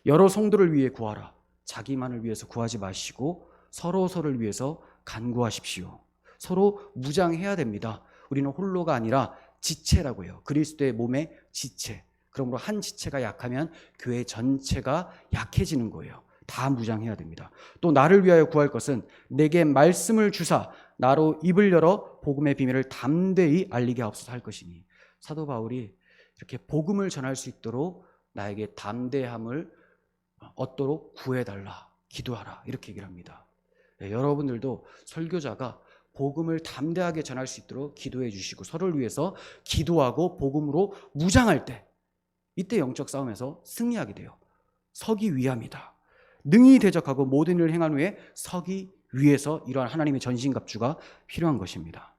여러 성도를 위해 구하라. 자기만을 위해서 구하지 마시고 서로를 위해서 간구하십시오. 서로 무장해야 됩니다. 우리는 홀로가 아니라 지체라고 해요. 그리스도의 몸의 지체. 그러므로 한 지체가 약하면 교회 전체가 약해지는 거예요. 다 무장해야 됩니다. 또 나를 위하여 구할 것은 내게 말씀을 주사 나로 입을 열어 복음의 비밀을 담대히 알리게 하옵소서 할 것이니. 사도 바울이 이렇게 복음을 전할 수 있도록 나에게 담대함을 얻도록 구해달라, 기도하라, 이렇게 얘기를 합니다. 여러분들도 설교자가 복음을 담대하게 전할 수 있도록 기도해 주시고 서로를 위해서 기도하고 복음으로 무장할 때 이때 영적 싸움에서 승리하게 돼요. 서기 위함이다. 능히 대적하고 모든 일을 행한 후에 서기 위해서 이러한 하나님의 전신갑주가 필요한 것입니다.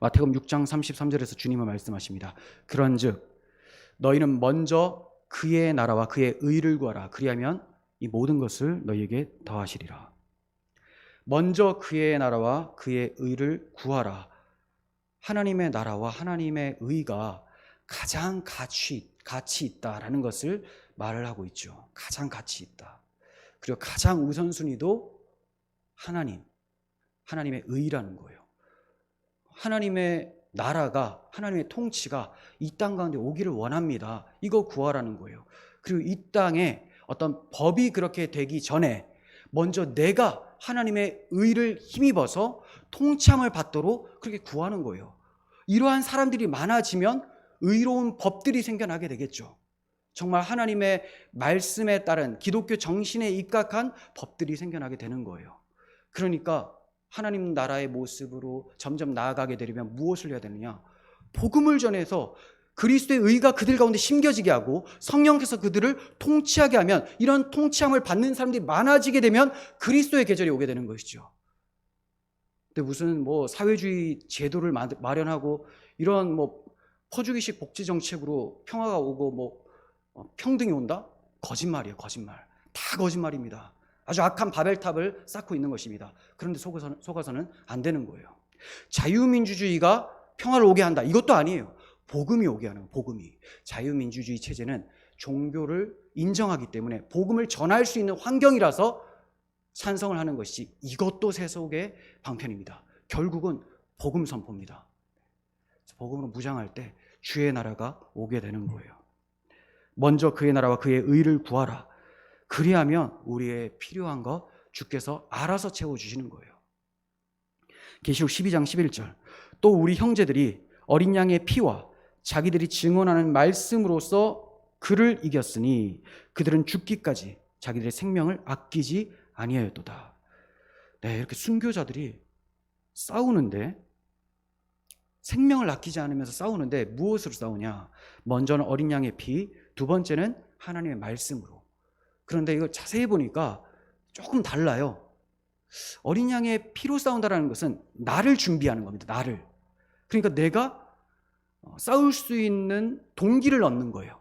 마태복음 6장 33절에서 주님은 말씀하십니다. 그런즉 너희는 먼저 그의 나라와 그의 의를 구하라. 그리하면 이 모든 것을 너희에게 더하시리라. 먼저 그의 나라와 그의 의를 구하라. 하나님의 나라와 하나님의 의가 가장 가치 있다라는 것을 말을 하고 있죠. 가장 가치 있다. 그리고 가장 우선순위도 하나님의 의라는 거예요. 하나님의 나라가, 하나님의 통치가 이 땅 가운데 오기를 원합니다. 이거 구하라는 거예요. 그리고 이 땅에 어떤 법이 그렇게 되기 전에 먼저 내가 하나님의 의를 힘입어서 통치함을 받도록 그렇게 구하는 거예요. 이러한 사람들이 많아지면 의로운 법들이 생겨나게 되겠죠. 정말 하나님의 말씀에 따른 기독교 정신에 입각한 법들이 생겨나게 되는 거예요. 그러니까 하나님 나라의 모습으로 점점 나아가게 되려면 무엇을 해야 되느냐? 복음을 전해서 그리스도의 의가 그들 가운데 심겨지게 하고 성령께서 그들을 통치하게 하면 이런 통치함을 받는 사람들이 많아지게 되면 그리스도의 계절이 오게 되는 것이죠. 근데 무슨 사회주의 제도를 마련하고 이런 퍼주기식 복지 정책으로 평화가 오고 평등이 온다? 거짓말이에요. 거짓말. 다 거짓말입니다. 아주 악한 바벨탑을 쌓고 있는 것입니다. 그런데 속아서는 안 되는 거예요. 자유민주주의가 평화를 오게 한다. 이것도 아니에요. 복음이 오게 하는 거예요. 복음이. 자유민주주의 체제는 종교를 인정하기 때문에 복음을 전할 수 있는 환경이라서 찬성을 하는 것이지 이것도 세속의 방편입니다. 결국은 복음 선포입니다. 복음으로 무장할 때 주의 나라가 오게 되는 거예요. 먼저 그의 나라와 그의 의를 구하라. 그리하면 우리의 필요한 거 주께서 알아서 채워주시는 거예요. 계시록 12장 11절. 또 우리 형제들이 어린 양의 피와 자기들이 증언하는 말씀으로써 그를 이겼으니 그들은 죽기까지 자기들의 생명을 아끼지 아니하였도다. 네, 이렇게 순교자들이 싸우는데 생명을 아끼지 않으면서 싸우는데 무엇으로 싸우냐? 먼저는 어린 양의 피, 두 번째는 하나님의 말씀으로. 그런데 이걸 자세히 보니까 조금 달라요. 어린 양의 피로 싸운다는 것은 나를 준비하는 겁니다. 나를. 그러니까 내가 싸울 수 있는 동기를 얻는 거예요.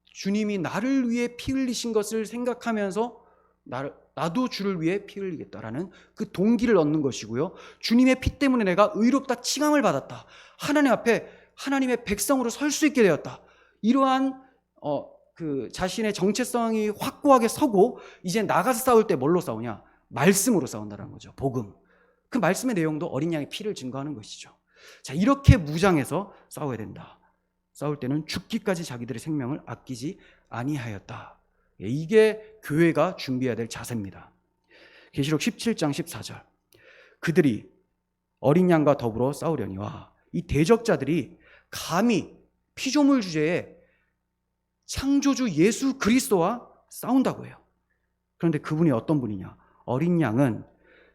주님이 나를 위해 피 흘리신 것을 생각하면서 나도 주를 위해 피 흘리겠다라는 그 동기를 얻는 것이고요. 주님의 피 때문에 내가 의롭다 칭함을 받았다. 하나님 앞에 하나님의 백성으로 설 수 있게 되었다. 이러한 그 자신의 정체성이 확고하게 서고 이제 나가서 싸울 때 뭘로 싸우냐? 말씀으로 싸운다는 거죠. 복음. 그 말씀의 내용도 어린 양의 피를 증거하는 것이죠. 자, 이렇게 무장해서 싸워야 된다. 싸울 때는 죽기까지 자기들의 생명을 아끼지 아니하였다. 이게 교회가 준비해야 될 자세입니다. 계시록 17장 14절. 그들이 어린 양과 더불어 싸우려니와 이 대적자들이 감히 피조물 주제에 창조주 예수 그리스도와 싸운다고 해요. 그런데 그분이 어떤 분이냐? 어린 양은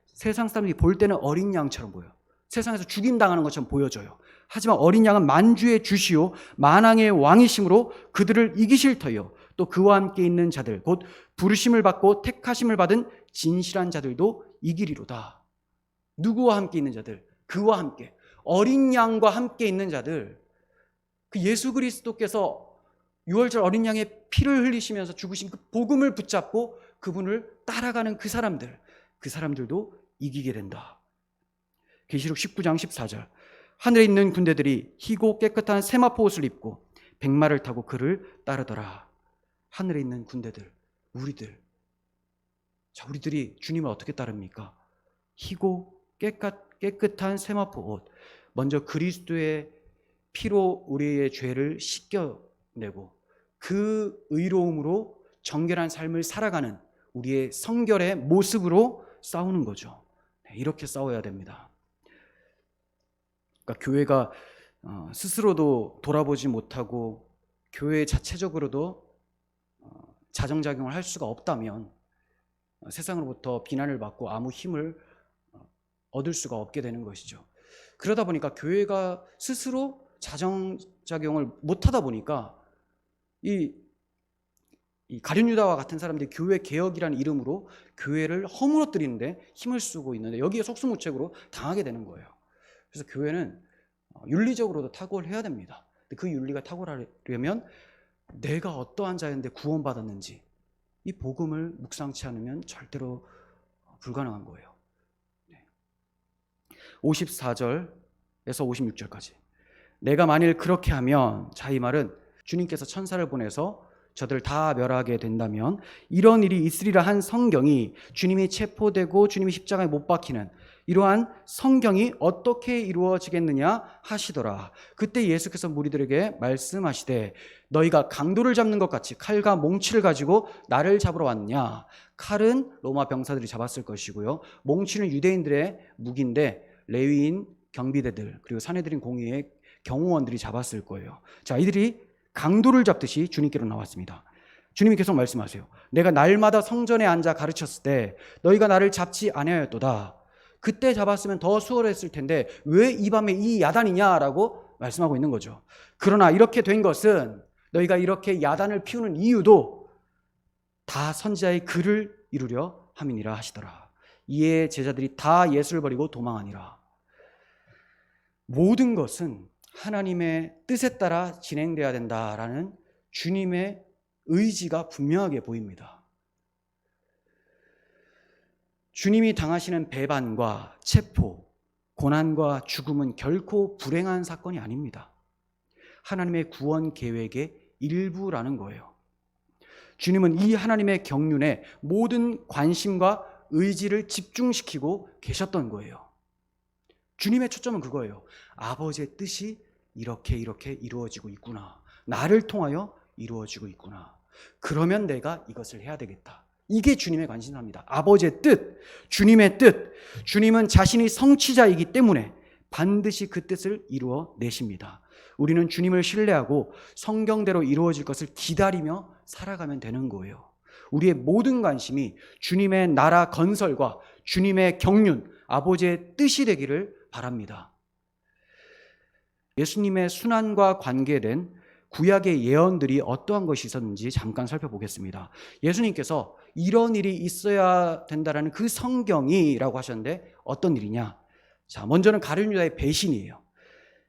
세상 사람들이 볼 때는 어린 양처럼 보여요. 세상에서 죽임당하는 것처럼 보여져요. 하지만 어린 양은 만주의 주시오 만왕의 왕이심으로 그들을 이기실 터요. 또 그와 함께 있는 자들 곧 부르심을 받고 택하심을 받은 진실한 자들도 이기리로다. 누구와 함께 있는 자들? 그와 함께. 어린 양과 함께 있는 자들. 그 예수 그리스도께서 6월절 어린 양의 피를 흘리시면서 죽으신 그 복음을 붙잡고 그분을 따라가는 그 사람들도 이기게 된다. 계시록 19장 14절. 하늘에 있는 군대들이 희고 깨끗한 세마포 옷을 입고 백마를 타고 그를 따르더라. 하늘에 있는 군대들, 우리들. 자, 우리들이 주님을 어떻게 따릅니까? 희고 깨끗한 세마포 옷. 먼저 그리스도의 피로 우리의 죄를 씻겨내고 그 의로움으로 정결한 삶을 살아가는 우리의 성결의 모습으로 싸우는 거죠. 이렇게 싸워야 됩니다. 그러니까 교회가 스스로도 돌아보지 못하고 교회 자체적으로도 자정작용을 할 수가 없다면 세상으로부터 비난을 받고 아무 힘을 얻을 수가 없게 되는 것이죠. 그러다 보니까 교회가 스스로 자정작용을 못하다 보니까 이 가룟 유다와 같은 사람들이 교회 개혁이라는 이름으로 교회를 허물어뜨리는데 힘을 쓰고 있는데 여기에 속수무책으로 당하게 되는 거예요. 그래서 교회는 윤리적으로도 탁월해야 됩니다. 근데 그 윤리가 탁월하려면 내가 어떠한 자였는데 구원받았는지 이 복음을 묵상치 않으면 절대로 불가능한 거예요. 54절에서 56절까지 내가 만일 그렇게 하면, 자, 이 말은 주님께서 천사를 보내서 저들을 다 멸하게 된다면 이런 일이 있으리라 한 성경이, 주님이 체포되고 주님이 십자가에 못 박히는 이러한 성경이 어떻게 이루어지겠느냐 하시더라. 그때 예수께서 무리들에게 말씀하시되 너희가 강도를 잡는 것 같이 칼과 몽치를 가지고 나를 잡으러 왔냐. 칼은 로마 병사들이 잡았을 것이고요, 몽치는 유대인들의 무기인데 레위인 경비대들 그리고 사내들인 공의의 경호원들이 잡았을 거예요. 자, 이들이 강도를 잡듯이 주님께로 나왔습니다. 주님이 계속 말씀하세요. 내가 날마다 성전에 앉아 가르쳤을 때 너희가 나를 잡지 아니하였도다. 그때 잡았으면 더 수월했을 텐데 왜 이 밤에 이 야단이냐라고 말씀하고 있는 거죠. 그러나 이렇게 된 것은, 너희가 이렇게 야단을 피우는 이유도 다 선지자의 글을 이루려 함이니라 하시더라. 이에 제자들이 다 예수를 버리고 도망하니라. 모든 것은 하나님의 뜻에 따라 진행돼야 된다라는 주님의 의지가 분명하게 보입니다. 주님이 당하시는 배반과 체포, 고난과 죽음은 결코 불행한 사건이 아닙니다. 하나님의 구원 계획의 일부라는 거예요. 주님은 이 하나님의 경륜에 모든 관심과 의지를 집중시키고 계셨던 거예요. 주님의 초점은 그거예요. 아버지의 뜻이 이렇게 이루어지고 있구나. 나를 통하여 이루어지고 있구나. 그러면 내가 이것을 해야 되겠다. 이게 주님의 관심사입니다. 아버지의 뜻, 주님의 뜻. 주님은 자신이 성취자이기 때문에 반드시 그 뜻을 이루어내십니다. 우리는 주님을 신뢰하고 성경대로 이루어질 것을 기다리며 살아가면 되는 거예요. 우리의 모든 관심이 주님의 나라 건설과 주님의 경륜, 아버지의 뜻이 되기를 바랍니다. 예수님의 순환과 관계된 구약의 예언들이 어떠한 것이 있었는지 잠깐 살펴보겠습니다. 예수님께서 이런 일이 있어야 된다라는 그 성경이라고 하셨는데 어떤 일이냐? 자, 먼저는 가룟 유다의 배신이에요.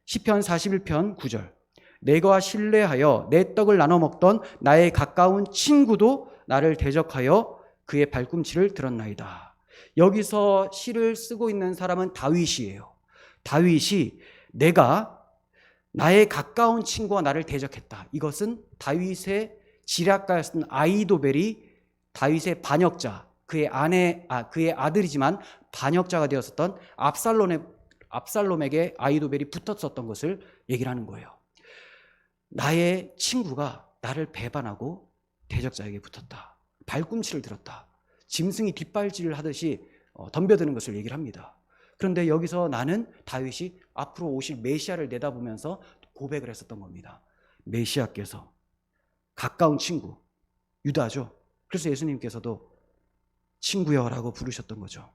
시편 41편 9절. 내가 신뢰하여 내 떡을 나눠 먹던 나의 가까운 친구도 나를 대적하여 그의 발꿈치를 들었나이다. 여기서 시를 쓰고 있는 사람은 다윗이에요. 다윗이 내가 나의 가까운 친구가 나를 대적했다. 이것은 다윗의 지략가였던 아이도벨이 다윗의 반역자, 그의 아들이지만 반역자가 되었었던 압살롬에게 아이도벨이 붙었었던 것을 얘기를 하는 거예요. 나의 친구가 나를 배반하고 대적자에게 붙었다. 발꿈치를 들었다. 짐승이 뒷발질을 하듯이 덤벼드는 것을 얘기를 합니다. 그런데 여기서 나는 다윗이 앞으로 오실 메시아를 내다보면서 고백을 했었던 겁니다. 메시아께서 가까운 친구, 유다죠. 그래서 예수님께서도 친구여라고 부르셨던 거죠.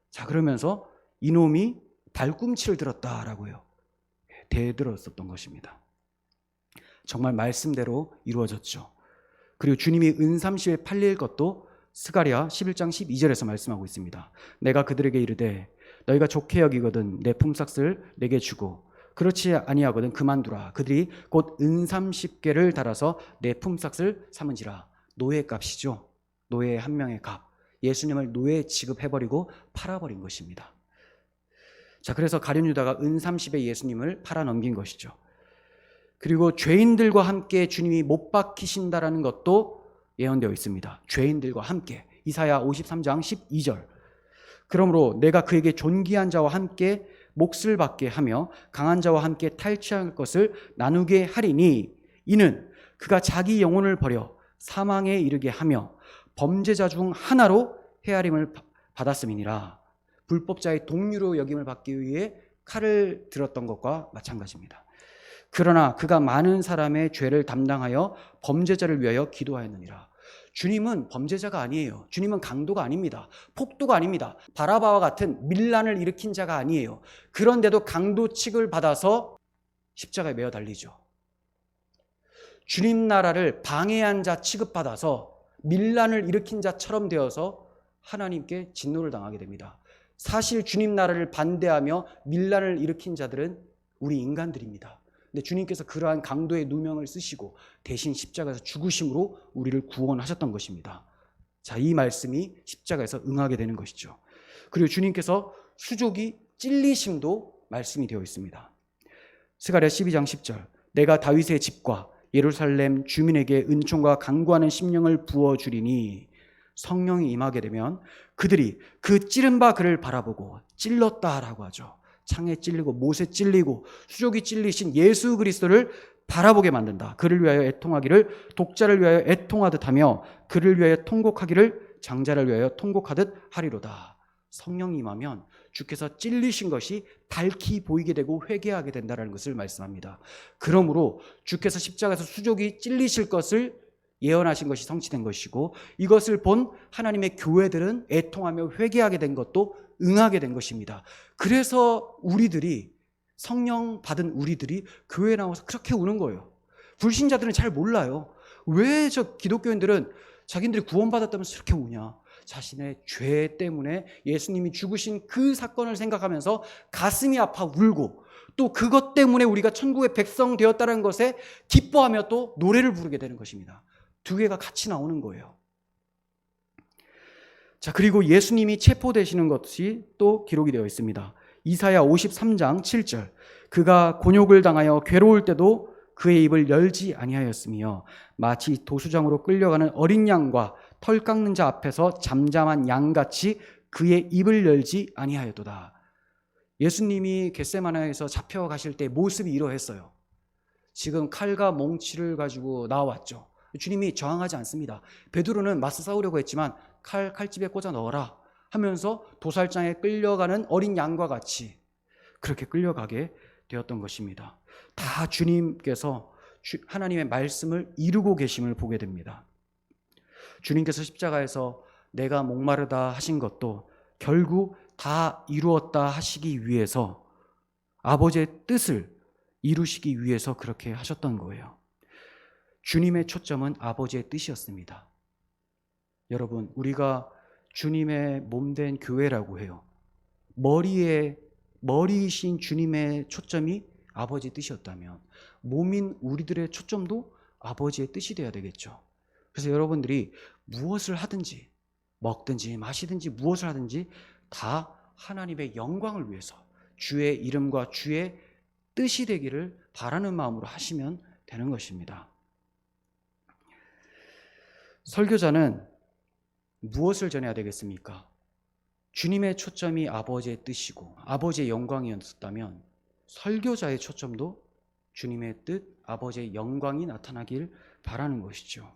자, 그러면서 이놈이 발꿈치를 들었다라고요. 대들었었던 것입니다. 정말 말씀대로 이루어졌죠. 그리고 주님이 은삼시에 팔릴 것도 스가랴 11장 12절에서 말씀하고 있습니다. 내가 그들에게 이르되 너희가 좋게 여기거든 내 품삯을 내게 주고 그렇지 아니하거든 그만두라. 그들이 곧 은삼십개를 달아서 내 품삯을 삼은지라. 노예값이죠. 노예 한 명의 값. 예수님을 노예 취급해버리고 팔아버린 것입니다. 자, 그래서 가룟 유다가 은삼십에 예수님을 팔아넘긴 것이죠. 그리고 죄인들과 함께 주님이 못 박히신다라는 것도 예언되어 있습니다. 죄인들과 함께. 이사야 53장 12절. 그러므로 내가 그에게 존귀한 자와 함께 몫을 받게 하며 강한 자와 함께 탈취할 것을 나누게 하리니 이는 그가 자기 영혼을 버려 사망에 이르게 하며 범죄자 중 하나로 헤아림을 받았음이니라. 불법자의 동류로 여김을 받기 위해 칼을 들었던 것과 마찬가지입니다. 그러나 그가 많은 사람의 죄를 담당하여 범죄자를 위하여 기도하였느니라. 주님은 범죄자가 아니에요. 주님은 강도가 아닙니다. 폭도가 아닙니다. 바라바와 같은 밀란을 일으킨 자가 아니에요. 그런데도 강도 취급을 받아서 십자가에 매어 달리죠. 주님 나라를 방해한 자 취급받아서 밀란을 일으킨 자처럼 되어서 하나님께 진노를 당하게 됩니다. 사실 주님 나라를 반대하며 밀란을 일으킨 자들은 우리 인간들입니다. 근데 주님께서 그러한 강도의 누명을 쓰시고 대신 십자가에서 죽으심으로 우리를 구원하셨던 것입니다. 자, 이 말씀이 십자가에서 응하게 되는 것이죠. 그리고 주님께서 수족이 찔리심도 말씀이 되어 있습니다. 스가랴 12장 10절, 내가 다윗의 집과 예루살렘 주민에게 은총과 간구하는 심령을 부어주리니, 성령이 임하게 되면 그들이 그 찌른 바 그를 바라보고 찔렀다라고 하죠. 창에 찔리고 못에 찔리고 수족이 찔리신 예수 그리스도를 바라보게 만든다. 그를 위하여 애통하기를 독자를 위하여 애통하듯 하며 그를 위하여 통곡하기를 장자를 위하여 통곡하듯 하리로다. 성령이 임하면 주께서 찔리신 것이 밝히 보이게 되고 회개하게 된다는 것을 말씀합니다. 그러므로 주께서 십자가에서 수족이 찔리실 것을 예언하신 것이 성취된 것이고, 이것을 본 하나님의 교회들은 애통하며 회개하게 된 것도 응하게 된 것입니다. 그래서 우리들이, 성령 받은 우리들이 교회에 나와서 그렇게 우는 거예요. 불신자들은 잘 몰라요. 왜 저 기독교인들은 자기들이 구원받았다면서 이렇게 우냐. 자신의 죄 때문에 예수님이 죽으신 그 사건을 생각하면서 가슴이 아파 울고, 또 그것 때문에 우리가 천국의 백성 되었다는 것에 기뻐하며 또 노래를 부르게 되는 것입니다. 두 개가 같이 나오는 거예요. 자, 그리고 예수님이 체포되시는 것이 또 기록이 되어 있습니다. 이사야 53장 7절, 그가 곤욕을 당하여 괴로울 때도 그의 입을 열지 아니하였으며 마치 도수장으로 끌려가는 어린 양과 털 깎는 자 앞에서 잠잠한 양같이 그의 입을 열지 아니하였도다. 예수님이 겟세마네에서 잡혀가실 때 모습이 이러했어요. 지금 칼과 몽치를 가지고 나왔죠. 주님이 저항하지 않습니다. 베드로는 맞서 싸우려고 했지만 칼집에 꽂아 넣어라 하면서 도살장에 끌려가는 어린 양과 같이 그렇게 끌려가게 되었던 것입니다. 다 주님께서 하나님의 말씀을 이루고 계심을 보게 됩니다. 주님께서 십자가에서 내가 목마르다 하신 것도 결국 다 이루었다 하시기 위해서, 아버지의 뜻을 이루시기 위해서 그렇게 하셨던 거예요. 주님의 초점은 아버지의 뜻이었습니다. 여러분, 우리가 주님의 몸된 교회라고 해요. 머리이신 주님의 초점이 아버지의 뜻이었다면 몸인 우리들의 초점도 아버지의 뜻이 되어야 되겠죠. 그래서 여러분들이 무엇을 하든지 먹든지 마시든지 무엇을 하든지 다 하나님의 영광을 위해서 주의 이름과 주의 뜻이 되기를 바라는 마음으로 하시면 되는 것입니다. 설교자는 무엇을 전해야 되겠습니까? 주님의 초점이 아버지의 뜻이고 아버지의 영광이었다면 설교자의 초점도 주님의 뜻, 아버지의 영광이 나타나길 바라는 것이죠.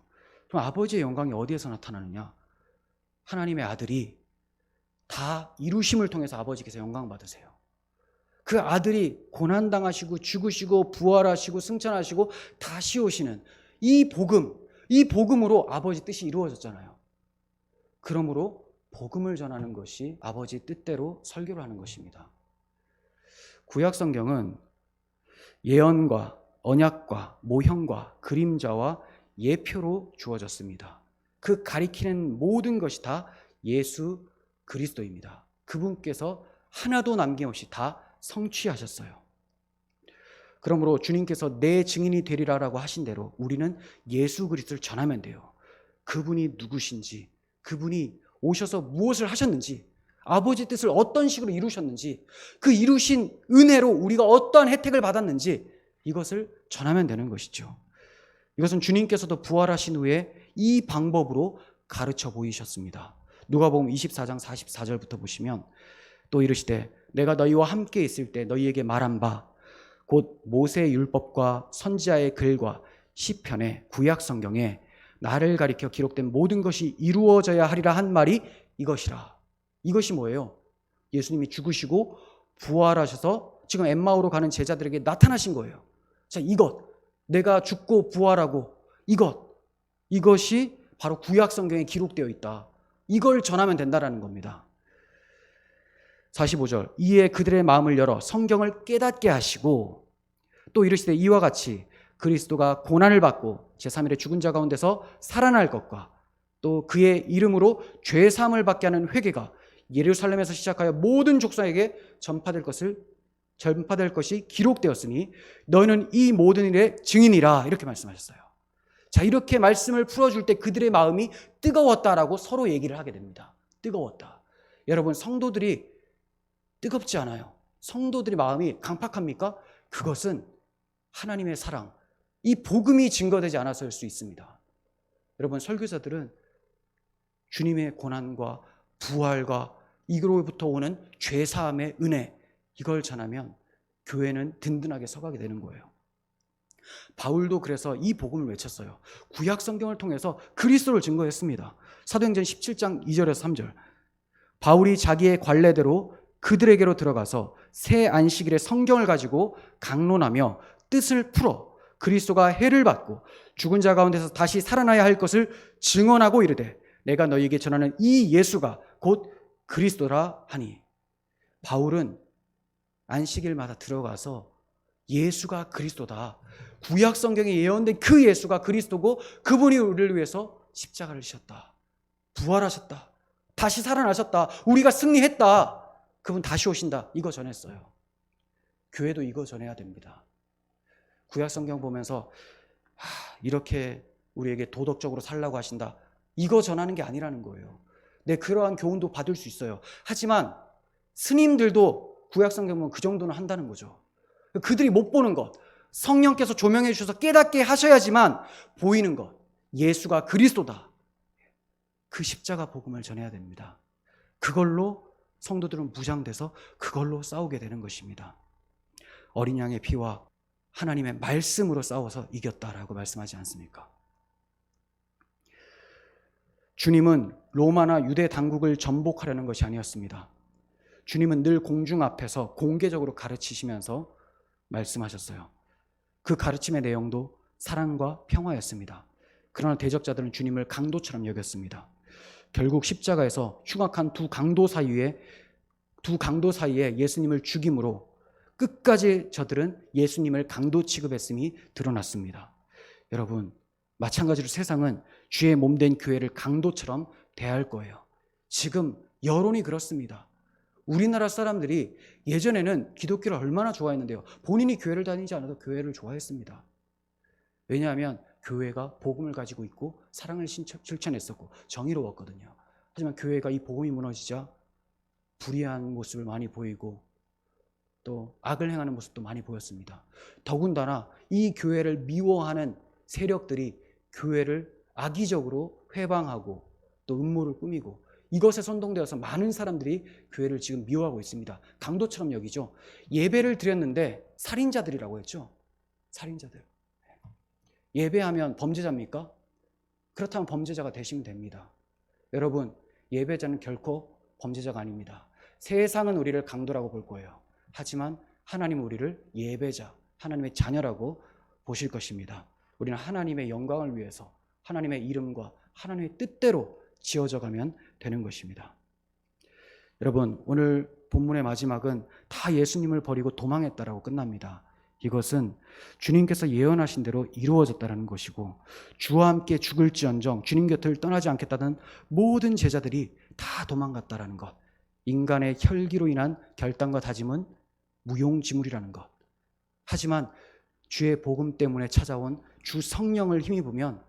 그럼 아버지의 영광이 어디에서 나타나느냐? 하나님의 아들이 다 이루심을 통해서 아버지께서 영광 받으세요. 그 아들이 고난당하시고 죽으시고 부활하시고 승천하시고 다시 오시는 이 복음으로 아버지 뜻이 이루어졌잖아요. 그러므로 복음을 전하는 것이 아버지 뜻대로 설교를 하는 것입니다. 구약 성경은 예언과 언약과 모형과 그림자와 예표로 주어졌습니다. 그 가리키는 모든 것이 다 예수 그리스도입니다. 그분께서 하나도 남김없이 다 성취하셨어요. 그러므로 주님께서 내 증인이 되리라라고 하신 대로 우리는 예수 그리스도를 전하면 돼요. 그분이 누구신지, 그분이 오셔서 무엇을 하셨는지, 아버지 뜻을 어떤 식으로 이루셨는지, 그 이루신 은혜로 우리가 어떠한 혜택을 받았는지 이것을 전하면 되는 것이죠. 이것은 주님께서도 부활하신 후에 이 방법으로 가르쳐 보이셨습니다. 누가복음 24장 44절부터 보시면 또 이르시되 내가 너희와 함께 있을 때 너희에게 말한 바 곧 모세의 율법과 선지자의 글과 시편의 구약 성경에 나를 가리켜 기록된 모든 것이 이루어져야 하리라 한 말이 이것이라. 이것이 뭐예요? 예수님이 죽으시고 부활하셔서 지금 엠마오로 가는 제자들에게 나타나신 거예요. 자, 이것, 내가 죽고 부활하고 이것이 바로 구약 성경에 기록되어 있다. 이걸 전하면 된다라는 겁니다. 45절, 이에 그들의 마음을 열어 성경을 깨닫게 하시고 또 이르시되 이와 같이 그리스도가 고난을 받고 제3일에 죽은 자 가운데서 살아날 것과 또 그의 이름으로 죄 사함을 받게 하는 회개가 예루살렘에서 시작하여 모든 족속에게 전파될 것이 기록되었으니 너희는 이 모든 일의 증인이라, 이렇게 말씀하셨어요. 자, 이렇게 말씀을 풀어줄 때 그들의 마음이 뜨거웠다라고 서로 얘기를 하게 됩니다. 뜨거웠다. 여러분, 성도들이 뜨겁지 않아요. 성도들의 마음이 강팍합니까? 그것은 하나님의 사랑, 이 복음이 증거되지 않아서일 수 있습니다. 여러분, 설교자들은 주님의 고난과 부활과 이로부터 오는 죄사함의 은혜, 이걸 전하면 교회는 든든하게 서가게 되는 거예요. 바울도 그래서 이 복음을 외쳤어요. 구약 성경을 통해서 그리스도를 증거했습니다. 사도행전 17장 2절에서 3절, 바울이 자기의 관례대로 그들에게로 들어가서 새 안식일에 성경을 가지고 강론하며 뜻을 풀어 그리스도가 해를 받고 죽은 자 가운데서 다시 살아나야 할 것을 증언하고 이르되 내가 너희에게 전하는 이 예수가 곧 그리스도라 하니. 바울은 안식일마다 들어가서 예수가 그리스도다, 구약 성경에 예언된 그 예수가 그리스도고 그분이 우리를 위해서 십자가를 지셨다, 부활하셨다, 다시 살아나셨다, 우리가 승리했다, 그분 다시 오신다, 이거 전했어요. 교회도 이거 전해야 됩니다. 구약 성경 보면서 이렇게 우리에게 도덕적으로 살라고 하신다, 이거 전하는 게 아니라는 거예요. 네, 그러한 교훈도 받을 수 있어요. 하지만 스님들도 구약 성경 보면 그 정도는 한다는 거죠. 그들이 못 보는 것, 성령께서 조명해 주셔서 깨닫게 하셔야지만 보이는 것, 예수가 그리스도다, 그 십자가 복음을 전해야 됩니다. 그걸로 성도들은 무장돼서 그걸로 싸우게 되는 것입니다. 어린 양의 피와 하나님의 말씀으로 싸워서 이겼다라고 말씀하지 않습니까? 주님은 로마나 유대 당국을 전복하려는 것이 아니었습니다. 주님은 늘 공중 앞에서 공개적으로 가르치시면서 말씀하셨어요. 그 가르침의 내용도 사랑과 평화였습니다. 그러나 대적자들은 주님을 강도처럼 여겼습니다. 결국 십자가에서 흉악한 두 강도 사이에 예수님을 죽임으로 끝까지 저들은 예수님을 강도 취급했음이 드러났습니다. 여러분, 마찬가지로 세상은 주의 몸된 교회를 강도처럼 대할 거예요. 지금 여론이 그렇습니다. 우리나라 사람들이 예전에는 기독교를 얼마나 좋아했는데요. 본인이 교회를 다니지 않아도 교회를 좋아했습니다. 왜냐하면 교회가 복음을 가지고 있고 사랑을 실천했었고 정의로웠거든요. 하지만 교회가 이 복음이 무너지자 불의한 모습을 많이 보이고 또 악을 행하는 모습도 많이 보였습니다. 더군다나 이 교회를 미워하는 세력들이 교회를 악의적으로 회방하고 또 음모를 꾸미고 이것에 선동되어서 많은 사람들이 교회를 지금 미워하고 있습니다. 강도처럼 여기죠. 예배를 드렸는데 살인자들이라고 했죠. 살인자들. 예배하면 범죄자입니까? 그렇다면 범죄자가 되시면 됩니다. 여러분, 예배자는 결코 범죄자가 아닙니다. 세상은 우리를 강도라고 볼 거예요. 하지만 하나님은 우리를 예배자, 하나님의 자녀라고 보실 것입니다. 우리는 하나님의 영광을 위해서 하나님의 이름과 하나님의 뜻대로 지어져 가면 되는 것입니다. 여러분, 오늘 본문의 마지막은 다 예수님을 버리고 도망했다라고 끝납니다. 이것은 주님께서 예언하신 대로 이루어졌다는 것이고 주와 함께 죽을지언정 주님 곁을 떠나지 않겠다는 모든 제자들이 다 도망갔다라는 것, 인간의 혈기로 인한 결단과 다짐은 무용지물이라는 것. 하지만 주의 복음 때문에 찾아온 주 성령을 힘입으면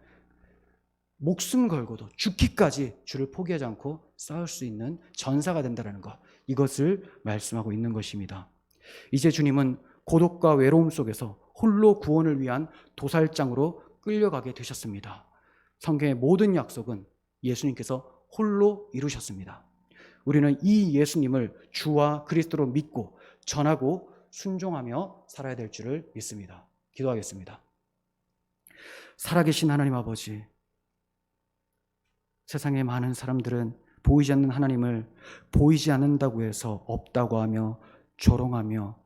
목숨 걸고도 죽기까지 주를 포기하지 않고 싸울 수 있는 전사가 된다는 것, 이것을 말씀하고 있는 것입니다. 이제 주님은 고독과 외로움 속에서 홀로 구원을 위한 도살장으로 끌려가게 되셨습니다. 성경의 모든 약속은 예수님께서 홀로 이루셨습니다. 우리는 이 예수님을 주와 그리스도로 믿고 전하고 순종하며 살아야 될 줄을 믿습니다. 기도하겠습니다. 살아계신 하나님 아버지, 세상의 많은 사람들은 보이지 않는 하나님을 보이지 않는다고 해서 없다고 하며 조롱하며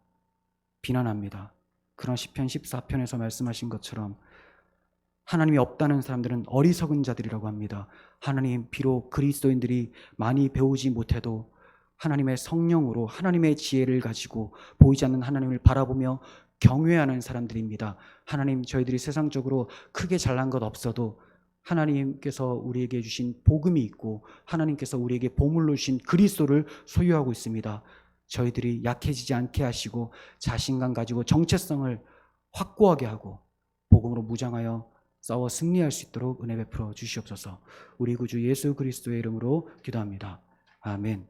비난합니다. 그러나 시편 14편에서 말씀하신 것처럼 하나님이 없다는 사람들은 어리석은 자들이라고 합니다. 하나님, 비록 그리스도인들이 많이 배우지 못해도 하나님의 성령으로 하나님의 지혜를 가지고 보이지 않는 하나님을 바라보며 경외하는 사람들입니다. 하나님, 저희들이 세상적으로 크게 잘난 것 없어도 하나님께서 우리에게 주신 복음이 있고 하나님께서 우리에게 보물로 주신 그리스도를 소유하고 있습니다. 저희들이 약해지지 않게 하시고 자신감 가지고 정체성을 확고하게 하고 복음으로 무장하여 싸워 승리할 수 있도록 은혜 베풀어 주시옵소서. 우리 구주 예수 그리스도의 이름으로 기도합니다. 아멘.